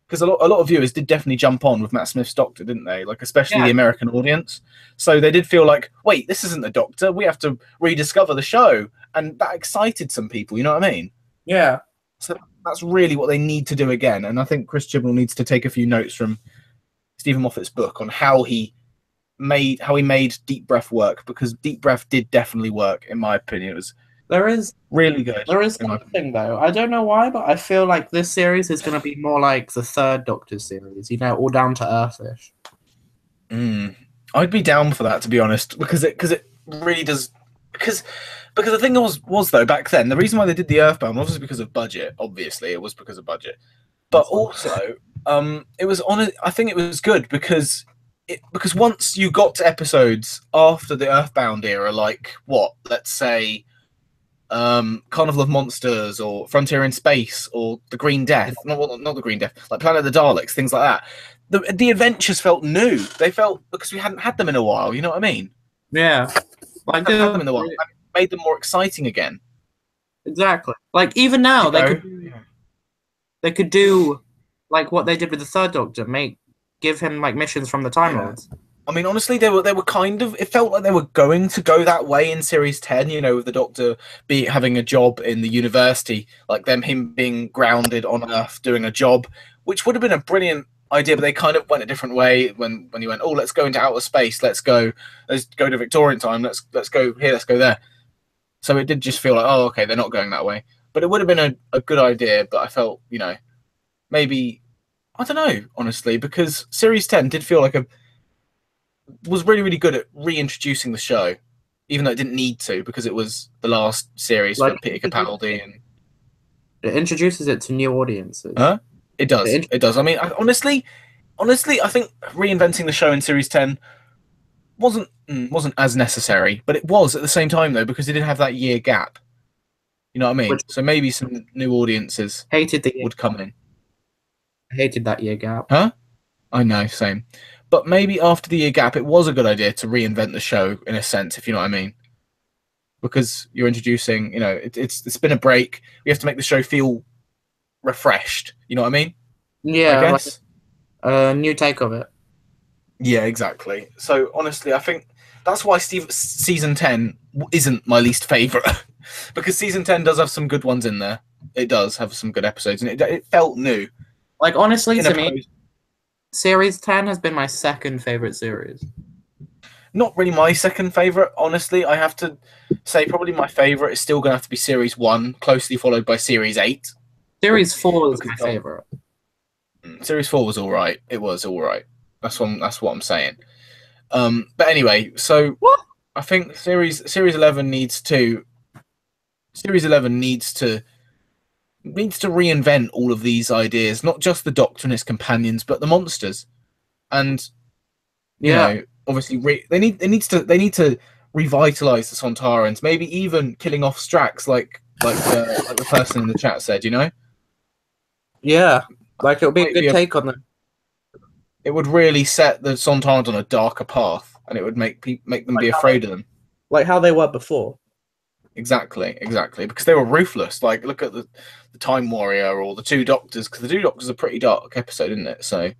because a lot of viewers did definitely jump on with Matt Smith's Doctor, didn't they? Like especially the American audience. So they did feel like, wait, this isn't the Doctor. We have to rediscover the show, and that excited some people. You know what I mean? Yeah. So that's really what they need to do again. And I think Chris Chibnall needs to take a few notes from Stephen Moffat's book on how he made Deep Breath work, because Deep Breath did definitely work, in my opinion. It was really good. There is something though. I don't know why, but I feel like this series is going to be more like the third Doctor series, all down to earthish. I'd be down for that, to be honest, because it really does. Because the thing was though, back then, the reason why they did the Earthbound was because of budget. Obviously, it was because of budget, but also it was I think it was good because once you got to episodes after the Earthbound era, like let's say Carnival of Monsters or Frontier in Space or The Green Death. Not The Green Death, like Planet of the Daleks, things like that. The adventures felt new. They felt, because we hadn't had them in a while, you know what I mean? Yeah. Like, We hadn't had them in a while. And it made them more exciting again. exactly. Like, even now, You know? they could do like what they did with the Third Doctor, give him like missions from the Time Yeah. Lords. I mean, honestly, they were kind of. It felt like they were going to go that way in Series 10. You know, with the Doctor having a job in the university, like him being grounded on Earth doing a job, which would have been a brilliant idea. But they kind of went a different way when he went, oh, let's go into outer space. Let's go to Victorian time. Let's go here. Let's go there. So it did just feel like, oh, okay, they're not going that way. But it would have been a good idea. But I felt, you know, maybe I don't know, honestly, because Series 10 did feel like was really, really good at reintroducing the show, even though it didn't need to, because it was the last series for Like, Peter Capaldi. And It introduces it to new audiences. Huh? It does. It does. I mean, honestly, I think reinventing the show in Series 10 wasn't as necessary, but it was at the same time, though, because it did have that year gap. You know what I mean? So maybe some new audiences Hated the year. would come in. Hated that year gap. Huh? I know, same. But maybe after the year gap, it was a good idea to reinvent the show in a sense, if you know what I mean. Because you're introducing, you know, it's been a break. We have to make the show feel refreshed. You know what I mean? Yeah, I guess. like a new take of it. Yeah, exactly. So honestly, I think that's why season 10 isn't my least favorite, because season 10 does have some good ones in there. It does have some good episodes, and it felt new. Like, honestly, In to a me, Series 10 has been my second favorite series. Not really my second favorite, honestly. I have to say probably my favorite is still going to have to be Series 1, closely followed by Series 8. Series 4 is my Because- favorite. Series 4 was all right. It was all right. That's what I'm saying. But anyway, so What? I think Series 11 needs to reinvent all of these ideas, not just the Doctor and his companions, but the monsters. And you know, obviously they need to revitalize the Sontarans, maybe even killing off Strax, like the person in the chat said. You know, Yeah. Like, it'll be a Might good be a- take on them. it would really set the Sontarans on a darker path, and it would make them be afraid of them. Like how they were before. Exactly, because they were ruthless. Like, look at the Time Warrior or the Two Doctors, because the Two Doctors are a pretty dark episode, isn't it? So It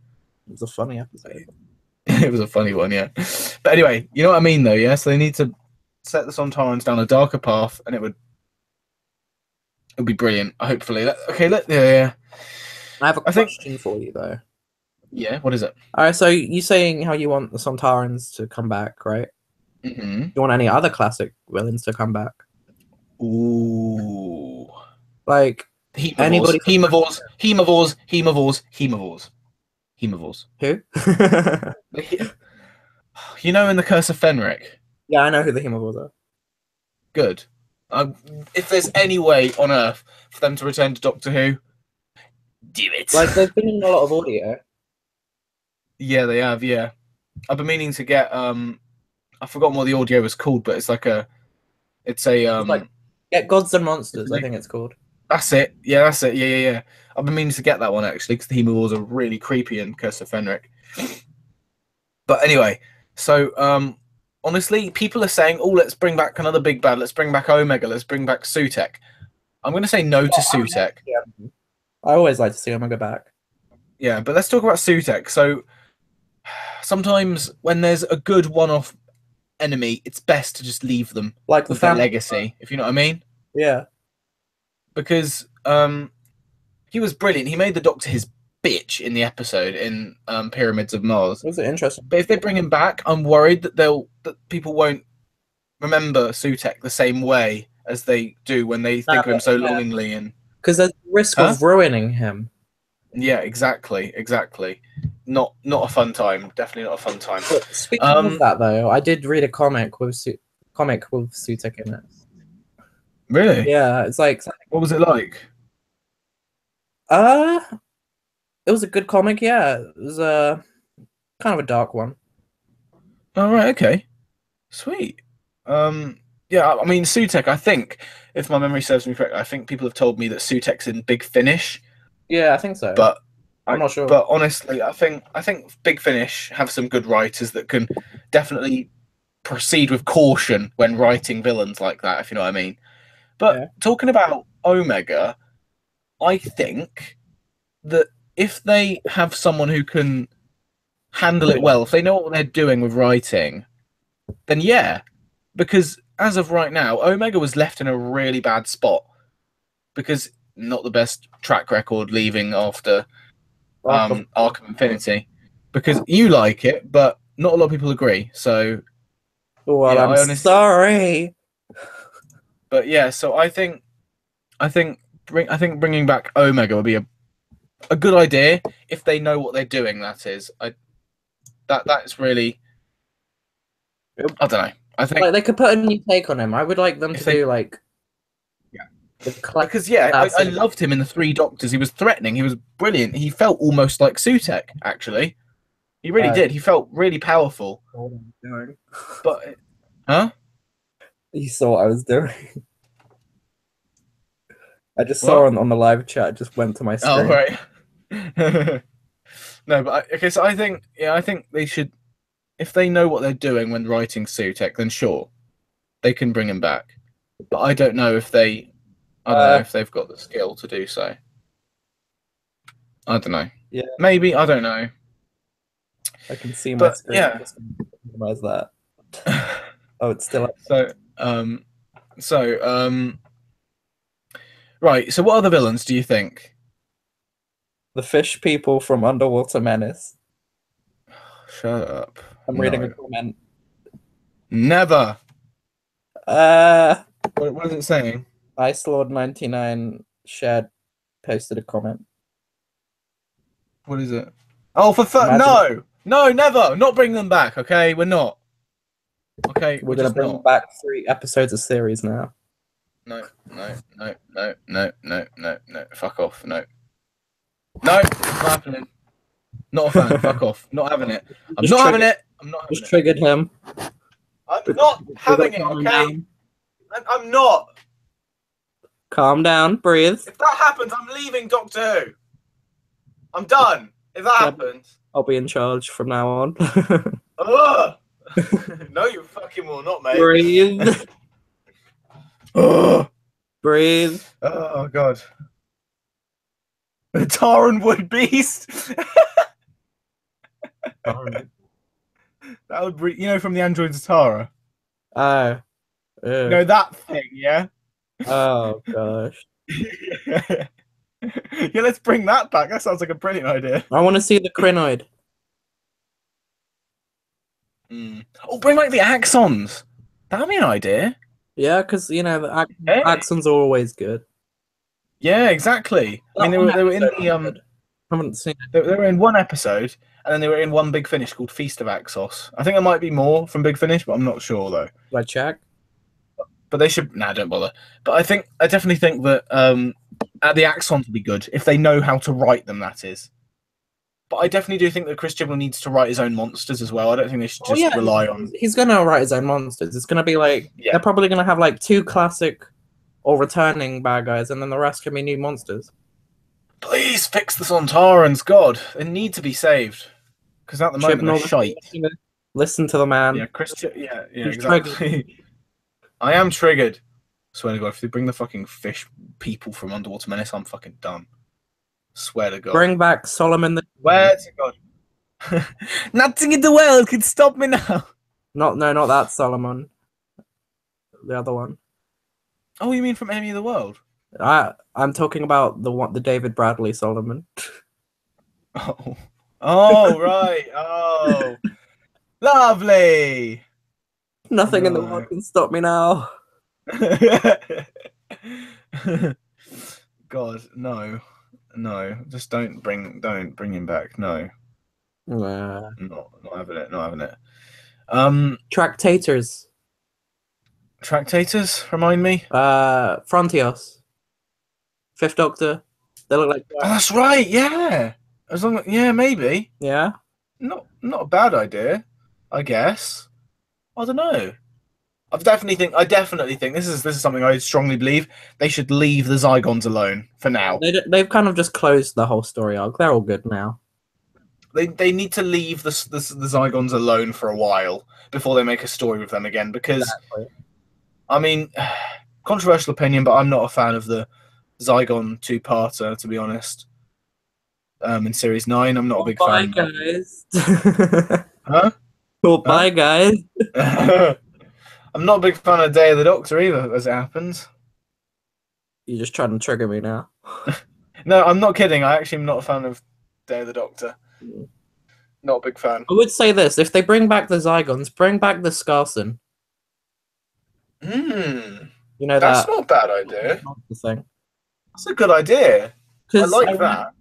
was a funny episode. it was a funny one, yeah. But anyway, you know what I mean, though, yeah? So they need to set the Sontarans down a darker path, and it would be brilliant, hopefully. Yeah. I have a I think- question for you, though. Yeah, what is it? Alright, so you saying how you want the Sontarans to come back, right? Mm-hmm. Do you want any other classic villains to come back? Ooh. Like, Anybody- Hemovores. who? You know, in the Curse of Fenric. Yeah, I know who the Hemovores are. Good. If there's any way on Earth for them to return to Doctor Who, do it. Like, they've been in a lot of audio. Yeah, they have. Yeah, I've been meaning to get. I forgot what the audio was called, but it's like it's a like- Get Gods and Monsters, I think it's called. That's it. Yeah, that's it. Yeah. I've been meaning to get that one actually, because the Hemovores are really creepy in Curse of Fenric. But anyway, so honestly, people are saying, "Oh, let's bring back another big bad. Let's bring back Omega. Let's bring back Sutek." I'm going to say no to Sutek. I always like to see Omega back. Yeah, but let's talk about Sutek. So sometimes when there's a good one-off enemy, it's best to just leave them Like the with their family. legacy, if you know what I mean. Yeah. Because he was brilliant. He made the Doctor his bitch in the episode in Pyramids of Mars. Was it interesting? But if they bring him back, I'm worried that people won't remember Sutek the same way as they do when they think of him so yeah. longingly. And Because there's a risk of ruining him. yeah, exactly. Not a fun time. Definitely not a fun time. But speaking of that, though, I did read a comic with Sutek in it. Really? Yeah, it's like What was it like? it was a good comic. Yeah, it was kind of a dark one. Oh, right, okay. Sweet. Yeah, I mean Sutek. I think, if my memory serves me correct, I think people have told me that Sutek's in Big Finish, Yeah, I think so. but I'm not sure. But honestly, I think Big Finish have some good writers that can definitely proceed with caution when writing villains like that, if you know what I mean. But Yeah. talking about Omega, I think that if they have someone who can handle it well, if they know what they're doing with writing, then yeah. Because as of right now, Omega was left in a really bad spot because not the best track record leaving after Arkham Infinity. Because you like it, but not a lot of people agree. So Well, yeah, I'm I honestly, sorry. but yeah, so I think bringing back Omega would be a good idea if they know what they're doing. That is, that's really, I don't know. I think Like they could put a new take on him. I would like them If to they- do like Yeah. the classic. because yeah, I That's it. loved him in the Three Doctors. He was threatening. He was brilliant. He felt almost like Sutek. Actually, he really did. He felt really powerful. But huh? You saw what I was doing. I just What? saw on the live chat. Just went to my screen. Oh right. No, but okay. So I think they should, if they know what they're doing when writing Sutek, then sure, they can bring him back. But I don't know if they, I don't know if they've got the skill to do so. I don't know. Yeah. Maybe, I don't know. I can see my But, screen. yeah. Just minimize that. Oh, it's still up. Right. So, what other villains do you think? The fish people from Underwater Menace. Shut up. I'm reading No. a comment. Never. Uh, What is it saying? IceLord99 posted a comment. What is it? Oh, for Imagine- no, never. Not bring them back. Okay, we're not. Okay, We're gonna just bring not. back 3 episodes of series now. No. Fuck off. No, not happening. Not a fan. Fuck off. Not having it. I'm Just not having triggered- it. I'm not having Just it. triggered him. I'm not having it. Calm Okay, down. I'm not. Calm down. Breathe. If that happens, I'm leaving Doctor Who. I'm done. If that happens. I'll be in charge from now on. Ugh. No, you fucking will not, mate. Breathe. Ugh. Breathe. Oh god. The Taran Wood Beast. That would be, from the androids of Tara. Oh. You know that thing, yeah? Oh gosh. Yeah, let's bring that back. That sounds like a brilliant idea. I want to see the crinoid. Oh, bring back the Axons. That'd be an idea. Yeah, because the Hey. accents are always good. Yeah, exactly. I mean, they were in the I haven't seen it. they were in one episode, and then they were in one Big Finish called Feast of Axos. I think there might be more from Big Finish, but I'm not sure though. Should I check? But they should. Nah, don't bother. But I definitely think that the Axons would be good if they know how to write them. That is. But I definitely do think that Chris Chibnall needs to write his own monsters as well. I don't think they should just rely on. He's gonna write his own monsters. It's gonna be like they're probably gonna have like 2 classic or returning bad guys, and then the rest can be new monsters. Please fix the Sontarans. God, they need to be saved. Because at the moment they're shite. Listen to the man. Yeah, Chris. Yeah, He's exactly. I am triggered. Swear to God, if they bring the fucking fish people from Underwater Menace, I'm fucking done. Swear to God. Bring back Solomon the. Swear to God. Nothing in the world can stop me now. Not that Solomon. The other one. Oh, you mean from Enemy of the World? I'm talking about the David Bradley Solomon. Oh. Oh, right. Oh. Lovely. Nothing in the world can stop me now. God, no. Just don't bring him back. No. Nah. Not having it. Tractators. Tractators, remind me. Frontios. 5th Doctor. They look like. Oh, that's right. Yeah. Maybe. Yeah. Not a bad idea, I guess. I don't know. I definitely think this is something I strongly believe. They should leave the Zygons alone for now. They've kind of just closed the whole story arc. They're all good now. They need to leave the Zygons alone for a while before they make a story with them again. Because Exactly. I mean, controversial opinion, but I'm not a fan of the Zygon two-parter, to be honest. In Series 9, I'm not a big fan. guys. Huh? Well, bye, guys. I'm not a big fan of Day of the Doctor either, as it happens. You're just trying to trigger me now. No, I'm not kidding. I actually am not a fan of Day of the Doctor. Not a big fan. I would say this: if they bring back the Zygons, bring back the Scarson. Hmm. You know That's that not a bad idea. the thing. That's a good idea. I 'Cause like that.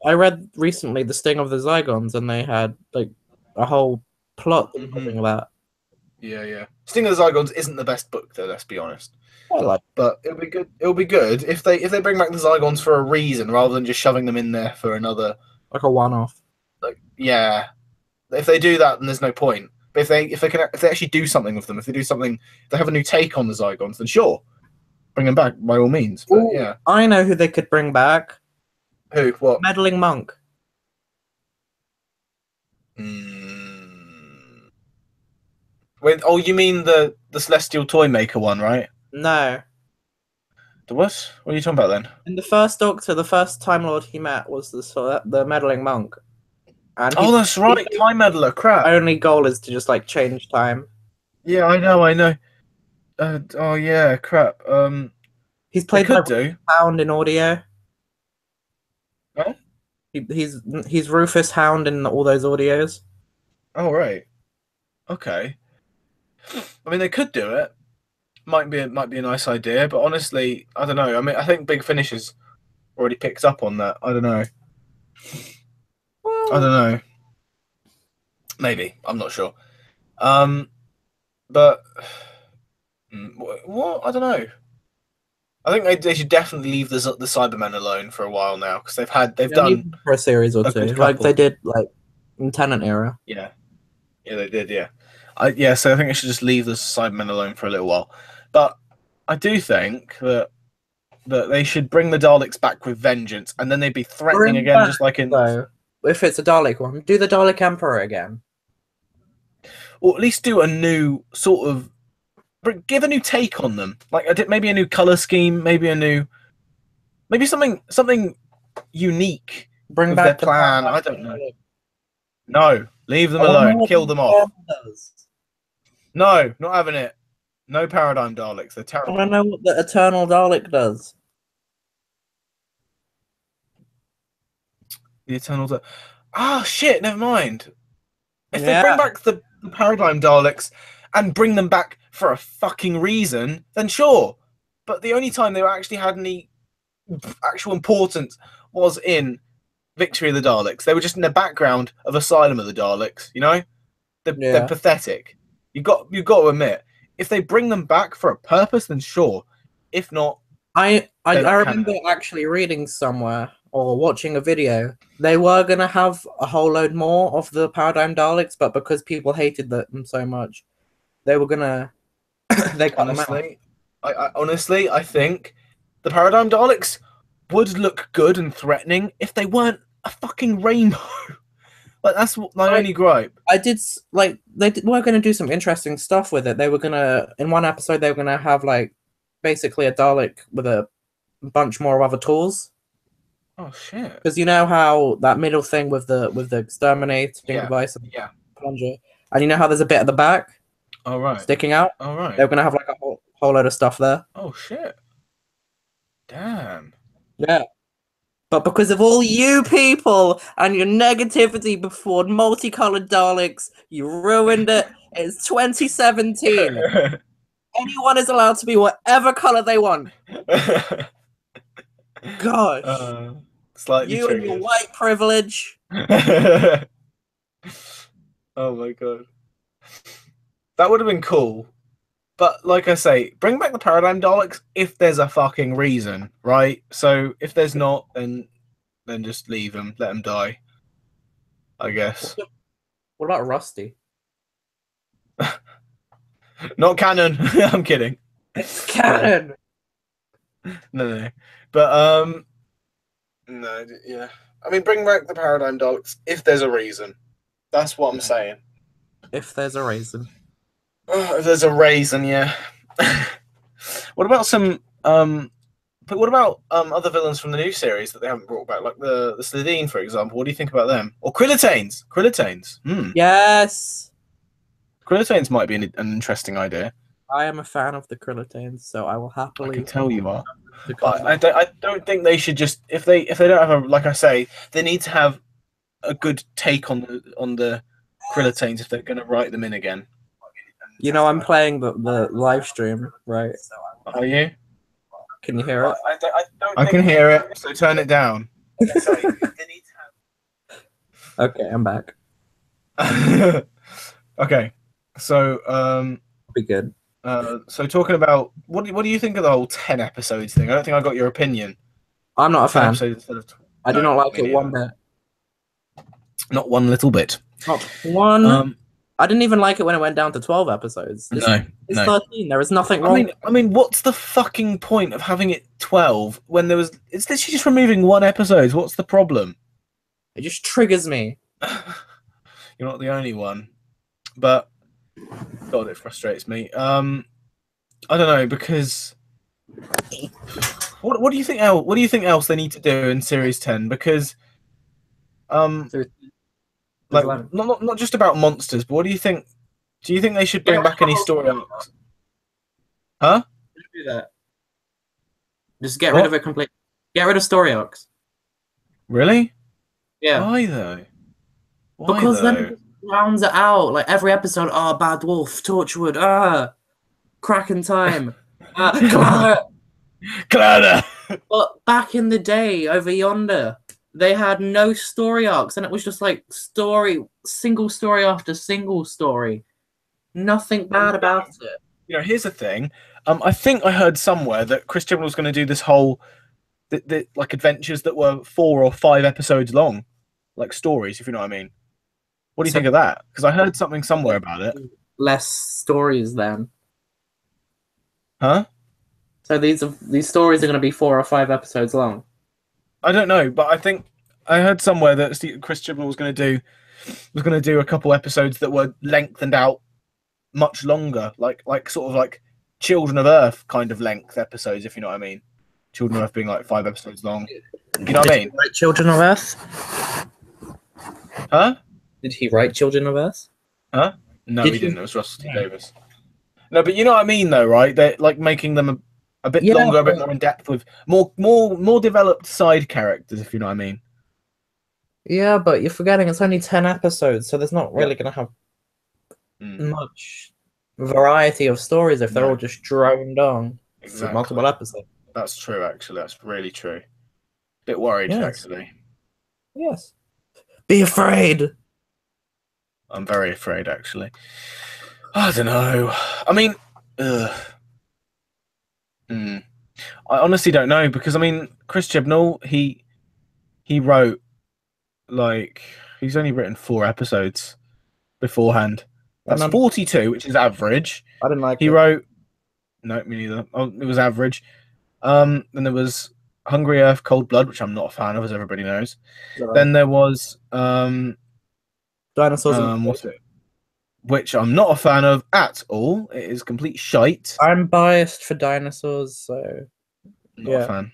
I read recently the Sting of the Zygons, and they had like a whole plot involving that. Yeah. Sting of the Zygons isn't the best book, though. Let's be honest. I like. But it'll be good. It'll be good if they bring back the Zygons for a reason rather than just shoving them in there for another. Like a one-off. Like, yeah. If they do that, then there's no point. But if they actually do something with them, if they have a new take on the Zygons, then sure, bring them back by all means. But Ooh, yeah, I know who they could bring back. who? What? Meddling Monk. Wait, oh, you mean the Celestial Toy Maker one, right? No. The what? What are you talking about then? In the first Doctor, the first Time Lord he met was the Meddling Monk. And Oh, that's right, Time Meddler. Crap. only goal is to just like change time. Yeah, I know. Oh yeah, crap. He's They played by could do. Hound in audio. Huh? He's Rufus Hound in all those audios. Oh right. Okay. I mean, they could do it. Might be a nice idea, but honestly, I don't know. I mean, I think Big Finish has already picked up on that. I don't know. I don't know. Maybe. I'm not sure. But what? I don't know. I think they should definitely leave the Cybermen alone for a while now because they've done for a series or a two, good like couple. they did like in Tennant era. Yeah, they did. Yeah, so I think I should just leave the Cybermen alone for a little while. But I do think that they should bring the Daleks back with vengeance, and then they'd be threatening Bring again, back, just like in. So if it's a Dalek one, do the Dalek Emperor again. Or at least do a new sort of. Give a new take on them, like maybe a new color scheme, maybe something unique. Bring With back their plan, the I don't know. No, leave them alone. Kill them off. No, not having it. No Paradigm Daleks. They're I terrible. want to know what the Eternal Dalek does. The Eternal. Ah, shit. Never mind. If they Yeah. bring back the Paradigm Daleks and bring them back for a fucking reason, then sure. But the only time they actually had any actual importance was in Victory of the Daleks. They were just in the background of Asylum of the Daleks. You know, they're pathetic. You got to admit, if they bring them back for a purpose, then sure. If not, I They don't remember actually reading somewhere or watching a video. They were gonna have a whole load more of the Paradigm Daleks, but because people hated them so much, they were gonna they cut them out. honestly, I think the Paradigm Daleks would look good and threatening if they weren't a fucking rainbow. Like that's my only gripe. Were gonna do some interesting stuff with it. They were gonna in one episode they were gonna have like basically a Dalek with a bunch more other tools. Oh shit! Because you know how that middle thing with the exterminating Yeah, device and yeah. plunger, and you know how there's a bit at the back All right. sticking out. All right. They're gonna have like a whole load of stuff there. Oh shit! Damn. Yeah. But because of all you people and your negativity before multicolored Daleks, you ruined it. It's 2017. Anyone is allowed to be whatever color they want. Gosh. Slightly You and your triggered. white privilege. Oh my god. That would have been cool. But like I say, bring back the Paradigm Daleks if there's a fucking reason, right? So if there's not, then just leave them, let them die. I guess. What about Rusty? Not canon. I'm kidding. It's canon. No. But no, yeah. I mean, bring back the Paradigm Daleks if there's a reason. That's what I'm saying. If there's a reason. If there's a reason, yeah. What about some but what about other villains from the new series that they haven't brought back, like the Slitheen, for example? What do you think about them? Or Krillitanes? Krillitanes. Yes. Krillitanes might be an interesting idea. I am a fan of the Krillitanes, so I will I happily. can tell you are. to But I don't think they should just if they don't have a, like I say, they need to have a good take on the Krillitanes if they're going to write them in again. You know, I'm playing the live stream, right? Are you? Can you hear it? I can hear it. So turn it down. Okay, I'm back. Okay. So Be good. so talking about what do you think of the whole 10 episodes thing? I don't think I got your opinion. I'm not a 10 fan. episodes instead of I do No, not like me it one neither. bit. Not one little bit. Not one. Um, I didn't even like it when it went down to 12 episodes. It's no. 13. There is nothing wrong. I mean, what's the fucking point of having it 12 when it's literally just removing one episode? What's the problem? It just triggers me. You're not the only one, but God, it frustrates me. I don't know because what do you think? What do you think else they need to do in Series 10? Because like 11. not just about monsters, but what do you think? Do you think they should bring back any story arcs? Huh? Do that. Just get rid of it completely. Get rid of story arcs. Really? Yeah. Why though? Why Because then though? it just rounds it out. Like every episode, Bad Wolf, Torchwood, Kraken Time. Clara. Clara! But back in the day, over yonder, they had no story arcs, and it was just like single story after single story. Nothing bad about it. You know, here's the thing. I think I heard somewhere that Chris Chibnall was going to do this whole, like adventures that were 4 or 5 episodes long, like stories, if you know what I mean. What do you think of that? Because I heard something somewhere about it. Less stories then. Huh? So these stories are going to be 4 or 5 episodes long. I don't know, but I think I heard somewhere that Chris Chibnall was going to do a couple episodes that were lengthened out much longer, like sort of like Children of Earth kind of length episodes, if you know what I mean. Children of Earth being like 5 episodes long. You know what I mean? Write Children of Earth? Huh? Did he write Children of Earth? Huh? No, Did he you- didn't. It was Russell T Davis. No, but you know what I mean, though, right? They're like making them a bit Yeah. longer, a bit more in depth, with more developed side characters, if you know what I mean. Yeah, but you're forgetting it's only 10 episodes, so there's not really going to have Mm, much variety of stories if they're No. all just droned on for exactly. multiple episodes. That's true, actually. That's really true. Bit worried, Yes. actually. Yes. Be afraid. I'm very afraid, actually. I don't know. I mean, ugh. I honestly don't know because I mean, Chris Chibnall, he wrote like he's only written 4 episodes beforehand. That's And 42, which is average. I didn't like He it. wrote no, me neither. Oh, it was average. Then there was Hungry Earth, Cold Blood, which I'm not a fan of, as everybody knows. Then there was Dinosaurs. and- what's it? Which I'm not a fan of at all. It is complete shite. I'm biased for dinosaurs, so Not yeah. a fan.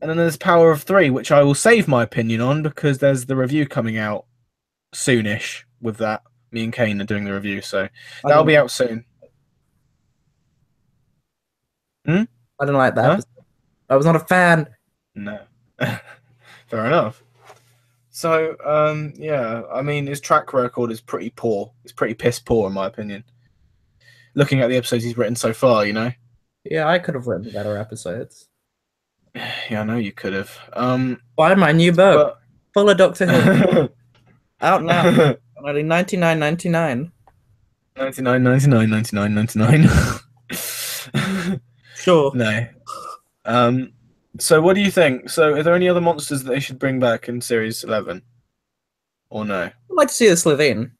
And then there's Power of 3, which I will save my opinion on because there's the review coming out soonish with that. Me and Kane are doing the review, so that'll be out soon. I didn't like that Huh? episode. I was not a fan. No. Fair enough. So, yeah, I mean, his track record is pretty poor. It's pretty piss poor, in my opinion. Looking at the episodes he's written so far, you know? Yeah, I could have written better episodes. Yeah, I know you could have. Buy my new book, But... full of Doctor Who, out now. Only $99.99. 99. Sure. No. So what do you think? So are there any other monsters that they should bring back in Series 11? Or no? I'd like to see the Slitheen.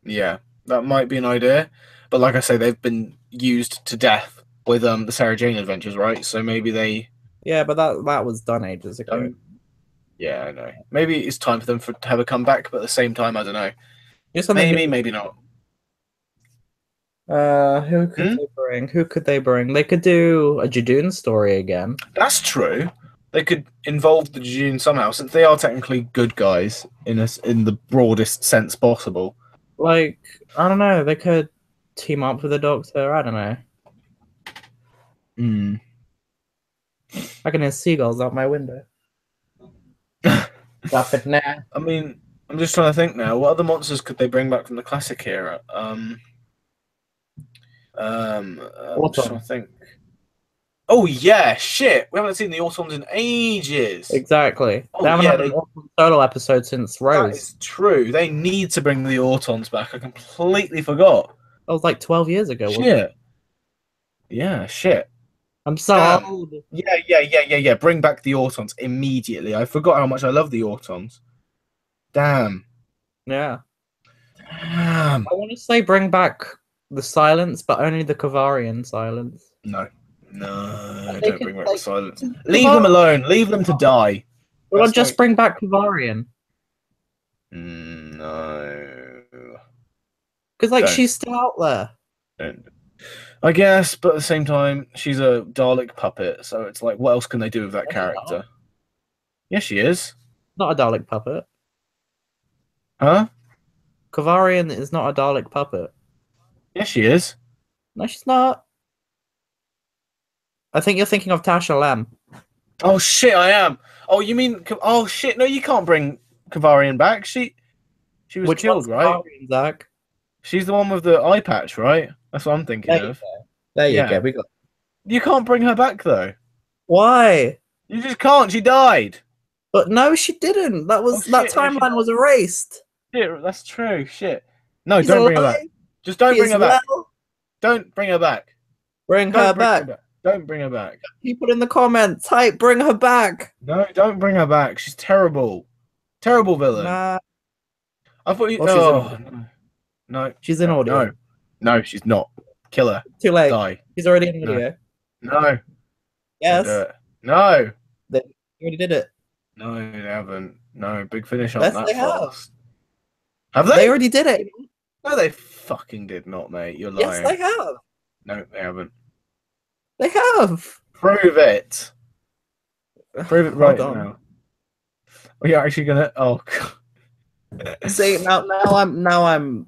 Yeah, that might be an idea. But like I say, they've been used to death with the Sarah Jane Adventures, right? So maybe they. Yeah, but that was done ages ago. Yeah, I know. Maybe it's time for them to have a comeback, but at the same time, I don't know. Here's something Maybe, maybe not. Who could they bring? Who could they bring? They could do a Judoon story again. That's true. They could involve the June somehow, since they are technically good guys in the broadest sense possible. Like, I don't know, they could team up with the Doctor, I don't know. Hmm. I can hear seagulls out my window. Drop it now. I mean, I'm just trying to think now. What other monsters could they bring back from the classic era? I'm just trying to think. Oh yeah, shit! We haven't seen the Autons in ages. Exactly. Oh, They haven't yeah, had an awesome solo episode since That Rose. is true. They need to bring the Autons back. I completely forgot. That was like 12 years ago, wasn't it? Shit. Yeah, shit. I'm so Damn. old. Yeah. Bring back the Autons immediately. I forgot how much I love the Autons. Damn. Yeah. Damn. I want to say bring back the silence, but only the Kavarian silence. No, They don't could, bring back like, the silence. Leave them alone. Leave them to die. Or That's just like- bring back Kavarian. No. Because, like, Don't. she's still out there. I guess, but at the same time, she's a Dalek puppet, so it's like, what else can they do with that She's character? Yeah, she is. Not a Dalek puppet. Huh? Kavarian is not a Dalek puppet. Yeah, she is. No, she's not. I think you're thinking of Tasha Lamb. Oh shit, I am. Oh, you mean? Oh shit, no, you can't bring Kavarian back. She was Which killed, one's right? Kavarian, Zach? She's the one with the eye patch, right? That's what I'm thinking There you of. go. There you Yeah. go. We got. You can't bring her back though. Why? You just can't. She died. But no, she didn't. That was Oh, that shit, no, she timeline was erased. Shit, that's true. Shit. No, She's don't bring her back. alive. Just don't She bring is her back. well. Don't bring her back. Bring Don't her bring back. Don't bring her back. People in the comments, type bring her back. No, don't bring her back. She's terrible. Terrible villain. Nah, I thought you. Well, she's Oh, in- no. she's in audio. No. No, she's not. Kill her. Too late. Die. She's already in No. audio. No. Don't Yes, do it. No. you already did it. No, they haven't. No, Big Finish Yes, aren't they that have. fast. Have they? They already did it. No, they fucking did not, mate. You're lying. Yes, they have. No, they haven't. They have. Prove it. Prove it right Hold on. now. Are you actually gonna? Oh, God. See now I'm.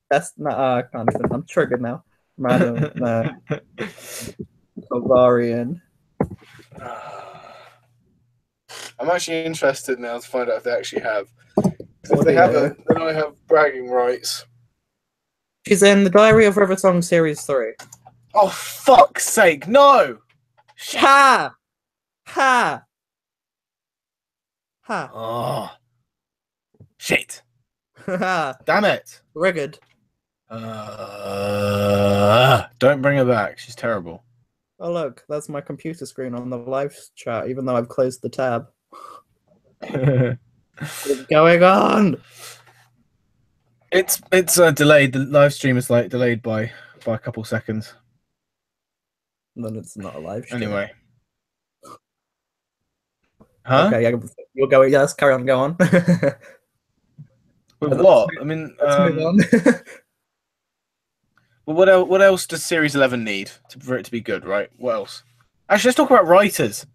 That's not. I can't even. I'm triggered now. Madam Kavarian. I'm actually interested now to find out if they actually have. 'Cause What if they do you haven't, then I have bragging rights. She's in the Diary of River Song Series 3. Oh, fuck's sake, no! Ha! Ha! Ha! Oh, shit! Ha! Damn it! Rigid. Don't bring her back. She's terrible. Oh look, that's my computer screen on the live chat, even though I've closed the tab. What's going on? It's delayed. The live stream is like delayed by a couple seconds. Then it's not a live stream. Anyway. Huh? Okay, yeah, you're going. Yes, carry on. Go on. With what? I mean, Let's move on. well, what else does Series 11 need for it to be good, right? What else? Actually, let's talk about writers.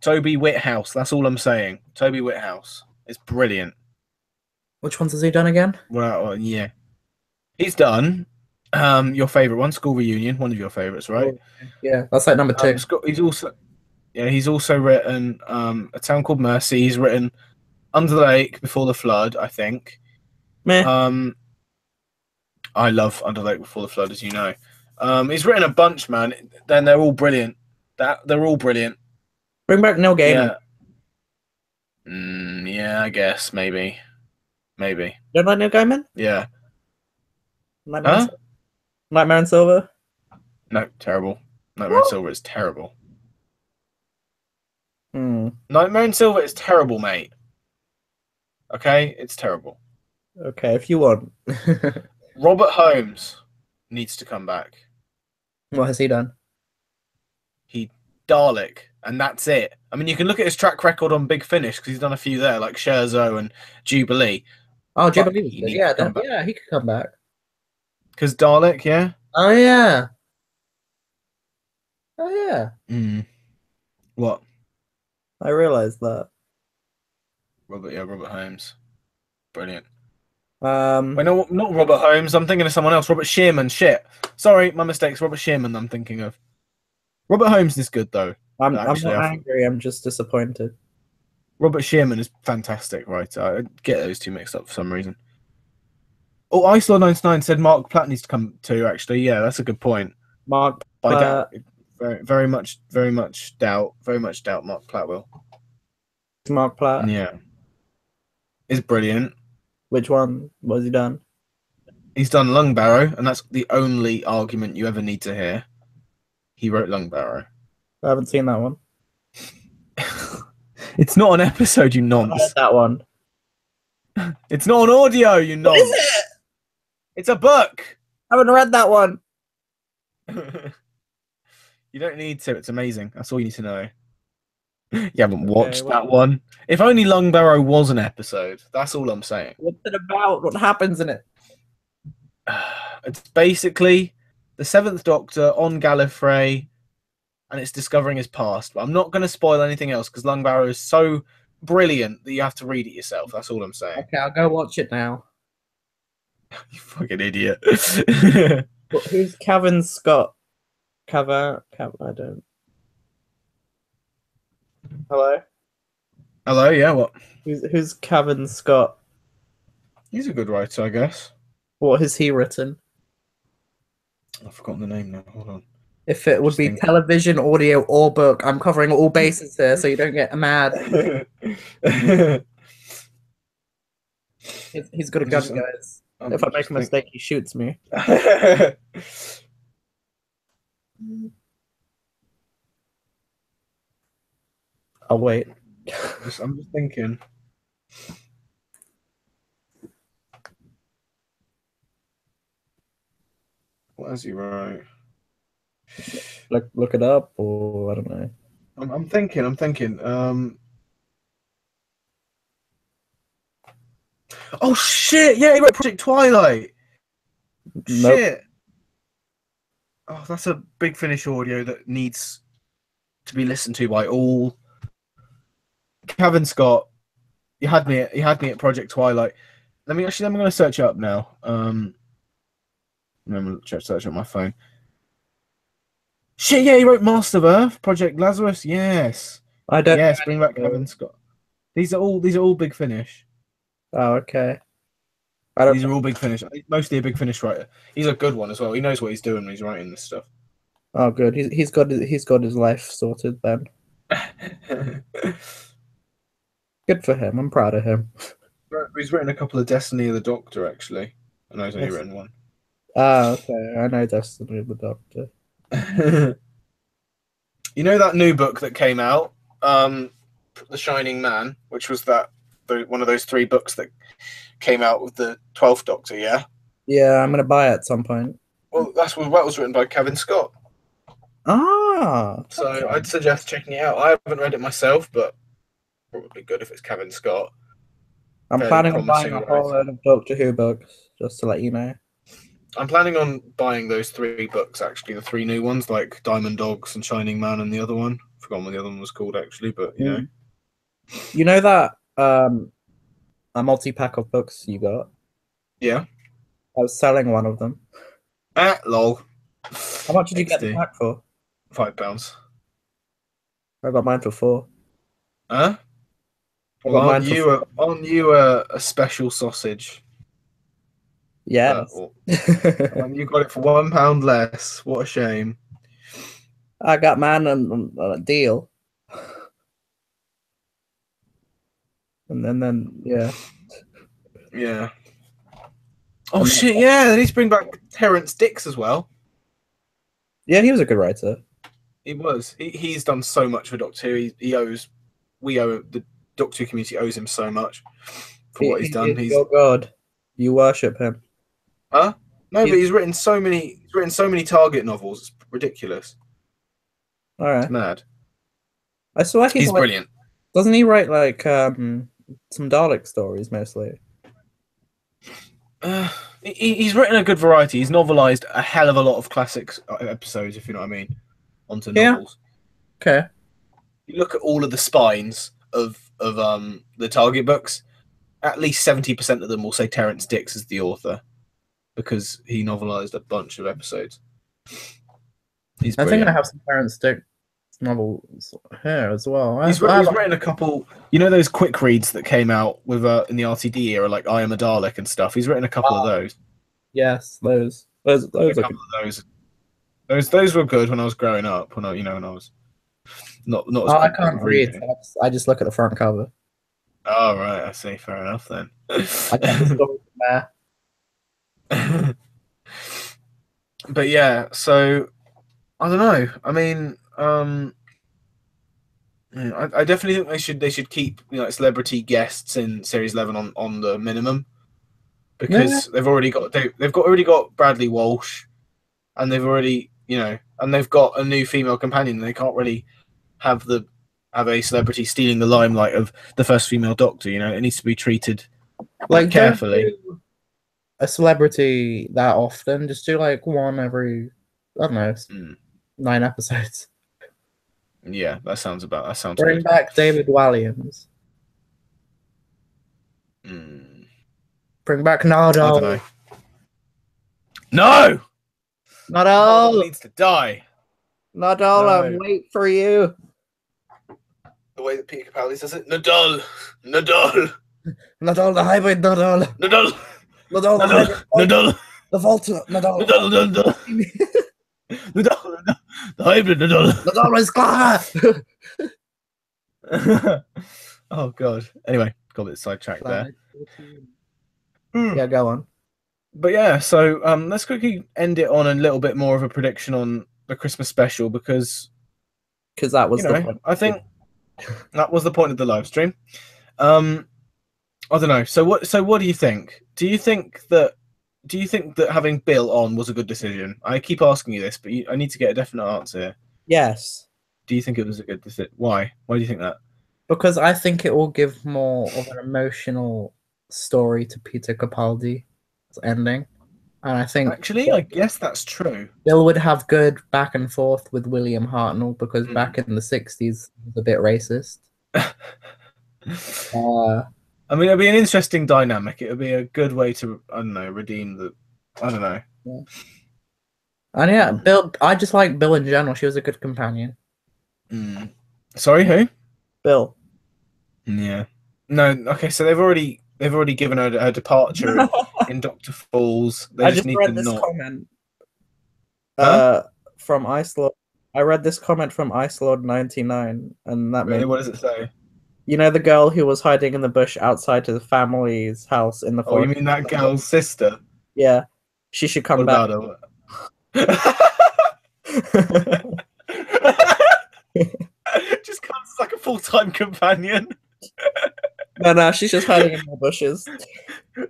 Toby Whithouse. That's all I'm saying. Toby Whithouse is brilliant. Which ones has he done again? Well, yeah. He's done your favorite one, School Reunion, one of your favorites, right? Yeah, that's like number 2. He's also written A Town Called Mercy. He's written Under the Lake, Before the Flood, I think. Meh. I love Under the Lake, Before the Flood, as you know. He's written a bunch, man. Then they're all brilliant. They're all brilliant. Bring back Neil Gaiman. Yeah. Yeah, I guess maybe. You don't like Neil Gaiman? Yeah. Nightmare and Silver? No, terrible. Nightmare in Silver is terrible. Nightmare in Silver is terrible, mate. Okay, it's terrible. Okay, if you want. Robert Holmes. needs to come back. What has he done? He Dalek, and that's it. I mean, you can look at his track record on Big Finish because he's done a few there, like Scherzo and Jubilee. Oh, But Jubilee was he good. needs Yeah, to come back. yeah, he could come back. Because Dalek, yeah. Oh yeah. Oh yeah. What? I realized that. Robert Holmes, brilliant. Um, Wait, no, not Robert Holmes. I'm thinking of someone else. Robert Shearman. Shit. Sorry, my mistakes. Robert Shearman. I'm thinking of. Robert Holmes is good though. I'm Actually, not angry. I'm just disappointed. Robert Shearman is fantastic, right? I get those two mixed up for some reason. Oh, Icelord99 said Mark Platt needs to come too. Actually, yeah, that's a good point. Mark I doubt, Platt. very much doubt Mark Platt will. Mark Platt. Yeah, is brilliant. Which one? What has he done? He's done Lungbarrow, and that's the only argument you ever need to hear. He wrote Lungbarrow. I haven't seen that one. It's not an episode, you I nonce. heard that one. It's not an audio, you nonce. What is it? It's a book. I haven't read that one. You don't need to. It's amazing. That's all you need to know. You haven't watched well- that one. If only Lungbarrow was an episode. That's all I'm saying. What's it about? What happens in it? It's basically the Seventh Doctor on Gallifrey, and it's discovering his past. But I'm not going to spoil anything else because Lungbarrow is so brilliant that you have to read it yourself. That's all I'm saying. Okay, I'll go watch it now. You fucking idiot. Who's Cavan Scott? I don't. Hello? Hello, yeah, what? Who's Cavan Scott? He's a good writer, I guess. What has he written? I've forgotten the name now. Hold on. If it would Just be think. television, audio, or book, I'm covering all bases here, so you don't get mad. He's got a gun, Just- guys. I'm If I make just a mistake, he shoots me. I'll wait. I'm just thinking. What has he wrote? Look it up, or I don't know. I'm thinking. Oh shit! Yeah, he wrote Project Twilight. Nope. Shit. Oh, that's a Big Finish audio that needs to be listened to by all. Cavan Scott, you had me at Project Twilight. I'm going to search it up now. I'm going to search up my phone. Shit, yeah, he wrote Master of Earth, Project Lazarus. Yes, I don't. yes, bring back Cavan Scott. These are all Big Finish. Oh, okay. I don't. These are all Big Finish. Mostly a Big Finish writer. He's a good one as well. He knows what he's doing when he's writing this stuff. Oh, good. He's got his life sorted then. Good for him. I'm proud of him. He's written a couple of Destiny of the Doctor, actually. I know he's only written one. Ah, okay. I know Destiny of the Doctor. You know that new book that came out, The Shining Man, which was one of those 3 books that came out with the 12th Doctor, yeah? Yeah, I'm gonna buy it at some point. Well, that was written by Cavan Scott. Ah. So okay. I'd suggest checking it out. I haven't read it myself, but probably good if it's Cavan Scott. I'm Very planning on buying a promising whole load of Doctor Who books, just to let you know. I'm planning on buying those 3 books, actually, the 3 new ones, like Diamond Dogs and Shining Man and the other one. Forgotten what the other one was called, actually, but, you know. You know that a multi-pack of books you got? Yeah. I was selling one of them. Lol. How much did you get the XD. pack for? £5. I got mine for 4. Huh? I got Well, mine for aren't you a special sausage? Yes. And you got it for £1 less. What a shame. I got mine on a deal. And then yeah. Yeah. Oh shit! Yeah, they need to bring back Terrence Dicks as well. Yeah, he was a good writer. He was. He's done so much for Doctor Who. The Doctor Who community owes him so much for what he's done. He's your god. You worship him. Huh? No, but he's written so many. He's written so many Target novels. It's ridiculous. All right. It's mad. I saw like He's brilliant. Doesn't he write like some Dalek stories mostly? He's written a good variety. He's novelized a hell of a lot of classic episodes, if you know what I mean, onto novels. Okay. You look at all of the spines of the Target books. At least 70% of them will say Terrence Dicks is the author, because he novelized a bunch of episodes. He's I brilliant. think I have some Terrence Dicks novels here as well. He's written a couple. You know those quick reads that came out with in the RTD era, like I Am a Dalek and stuff. He's written a couple of those. Yes, those A are couple of those were good when I was growing up. When I was not. As I good can't at read. reading. I just look at the front cover. Oh right, I see. Fair enough then. I get the story from there. But yeah, so I don't know. I mean, I definitely think they should keep like celebrity guests in Series 11 on the minimum, because they've already got Bradley Walsh, and they've already and they've got a new female companion. They can't really have a celebrity stealing the limelight of the first female Doctor. It needs to be treated Like carefully. don't do a celebrity that often. Just do like one every, I don't know, 9 episodes. Yeah, that sounds Bring good. back David Walliams. Bring back I don't Nardole. know. No! Nardole. needs to die. Nardole, No. I'm wait for you. The way that Peter Capaldi says it. Nadal! Nadal! Nadal, the hybrid Nadal. Nadal! Nadal, the Nadal! hybrid. Nadal! The vault Nadal. Nadal! Nadal! Nadal! The hybrid Nadal! Nadal is clever. Oh god. Anyway, got a bit sidetracked there. Yeah, go on. But yeah, so let's quickly end it on a little bit more of a prediction on the Christmas special, because That was the point. I think that was the point of the live stream. I don't know. So what do you think? Do you think that having Bill on was a good decision? I keep asking you this, but I need to get a definite answer here. Yes. Do you think it was a good decision? Why? Why do you think that? Because I think it will give more of an emotional story to Peter Capaldi's ending. And I think Actually, I guess that's true. Bill would have good back and forth with William Hartnell, because back in the 60s, he was a bit racist. I mean, it'd be an interesting dynamic. It would be a good way to, I don't know, redeem the. I don't know. Yeah. And yeah, Bill. I just like Bill in general. She was a good companion. Sorry, who? Bill. Yeah. No. Okay. So they've already given her a departure in Doctor Falls. They I just just need read to this not. comment. Huh? From Icelord. I read this comment from Icelord99, and that Really? made. What does it say? You know the girl who was hiding in the bush outside to the family's house in the Oh, you forest? mean that girl's sister? Yeah. She should come What back. about her? Just comes as like a full-time companion. No, she's just hiding in the bushes.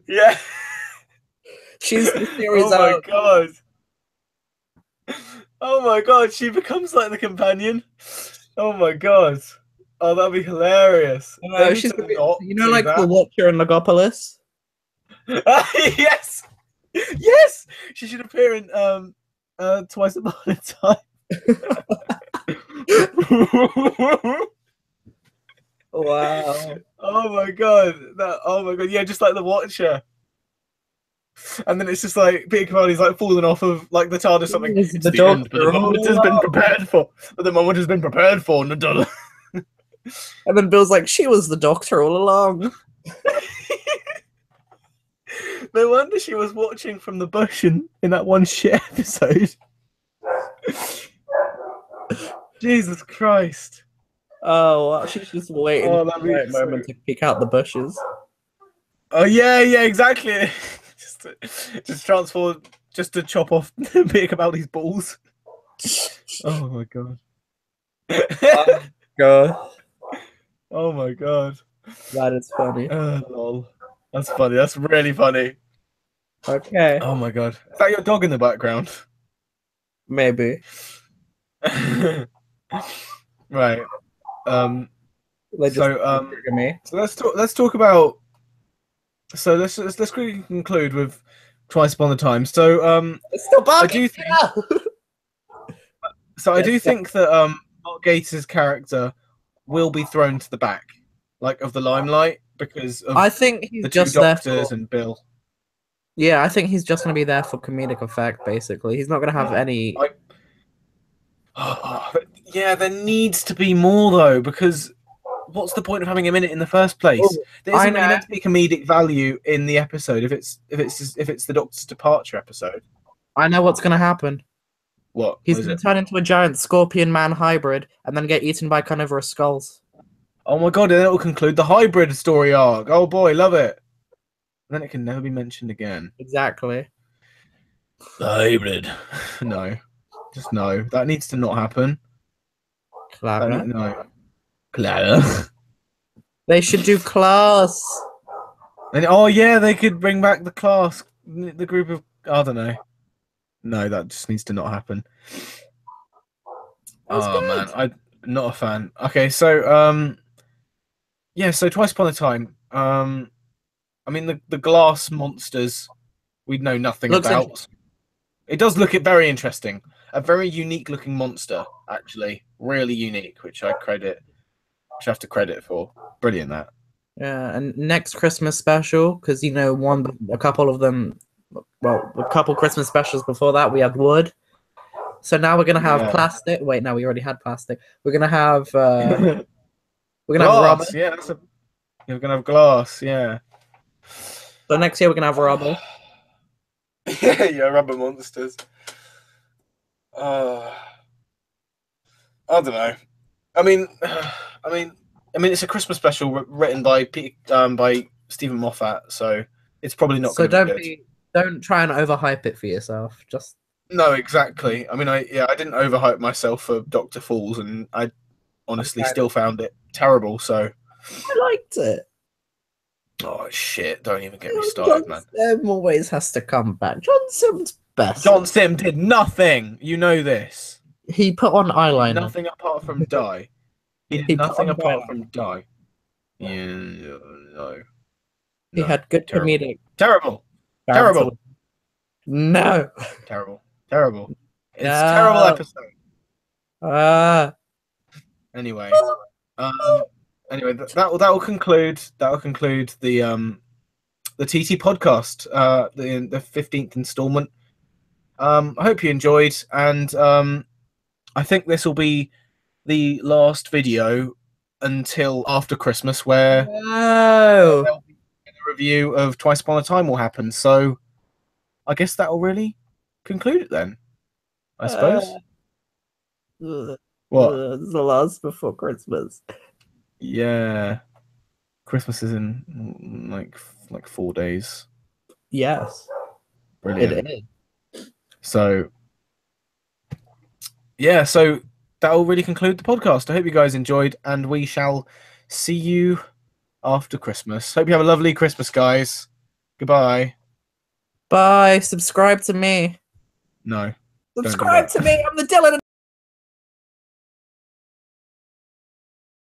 Yeah. She's the series Oh my out. god. Oh my god, she becomes like the companion. Oh my god. Oh, that'd be hilarious. They No, need she's to gonna be, not you know, do like that. the Watcher in Legopolis. Yes. Yes. She should appear in Twice Upon a Time. Wow. Oh my god. Oh my god. Yeah, just like the Watcher. And then it's just like Peter Capaldi's like falling off of like the TARDIS or something. It's It's the the end, but the Doctor. moment has been prepared for. But the moment has been prepared for. Nadal. And then Bill's like, she was the Doctor all along. No wonder she was watching from the bush in that one shit episode. Jesus Christ. Oh, well, she's just waiting Oh, for that'd the be right so- moment to peek out the bushes. Oh yeah, exactly. just transform, just to chop off Peter Capaldi's balls. Oh my god. God, Oh my god. that is funny. Lol. That's funny. That's really funny. Okay, Oh my god. Is that your dog in the background? maybe. Right. They just So trigger me. so let's talk about so let's quickly conclude with Twice Upon a Time. So It's still I bugging. do think I Yes, do yes. think that Mark Gatiss' character will be thrown to the back, like of the limelight, because of I think he's the two just there doctors for. and Bill. Yeah, I think he's just gonna be there for comedic effect. Basically, he's not gonna have any. Yeah, there needs to be more though, because what's the point of having him in it in the first place? Oh, There I isn't really know. meant to be comedic value in the episode if it's the Doctor's departure episode. I know what's gonna happen. What He's is gonna it? turn into a giant scorpion man hybrid and then get eaten by carnivorous skulls. Oh my god! And then it will conclude the hybrid story arc. Oh boy, love it. And then it can never be mentioned again. Exactly. The hybrid. No, just no. That needs to not happen. Clara. No. Clara. They should do class. And oh yeah, they could bring back the class, the group of I don't know. No, that just needs to not happen. That's Oh good. man, I'm not a fan. Okay, so yeah, so Twice Upon a Time. I mean the glass monsters we know nothing Looks about. It does look very interesting. A very unique looking monster, actually. Really unique, which I have to credit for. Brilliant that. Yeah, and next Christmas special, because a couple of them, well, a couple Christmas specials before that, we had wood. So now we're gonna have Yeah. plastic. Wait, no, we already had plastic. We're gonna have we're gonna have rubber. Glass, yeah, you're gonna have glass, yeah. So next year we're gonna have rubber. Yeah, rubber monsters. I don't know. I mean, it's a Christmas special written by by Stephen Moffat, so it's probably not So going to be good. don't try and overhype it for yourself. Just No, exactly. I mean, I didn't overhype myself for Doctor Falls, and I honestly Okay. still found it terrible. So, I liked it. oh shit! Don't even get me started, man. Sim always has to come back. John Sim's best. John Sim did nothing. You know this. He put on eyeliner. Nothing apart from die. He He did put nothing on apart eyeliner. from die. Yeah, no. He No. had good Terrible. comedic. Terrible. Terrible. No. Terrible. Terrible. It's No. a terrible episode. Anyway, anyway, that will conclude the TT podcast, the 15th installment. I hope you enjoyed, and I think this will be the last video until after Christmas, where No. a review of Twice Upon a Time will happen. So I guess that will really conclude it then. I suppose. What? It's the last before Christmas. Yeah. Christmas is in like 4 days. Yes, Brilliant. it is. So yeah, so that will really conclude the podcast. I hope you guys enjoyed, and we shall see you after Christmas. Hope you have a lovely Christmas, guys. Goodbye. Bye. Subscribe to me. No. do Subscribe that. to me. I'm the Dylan.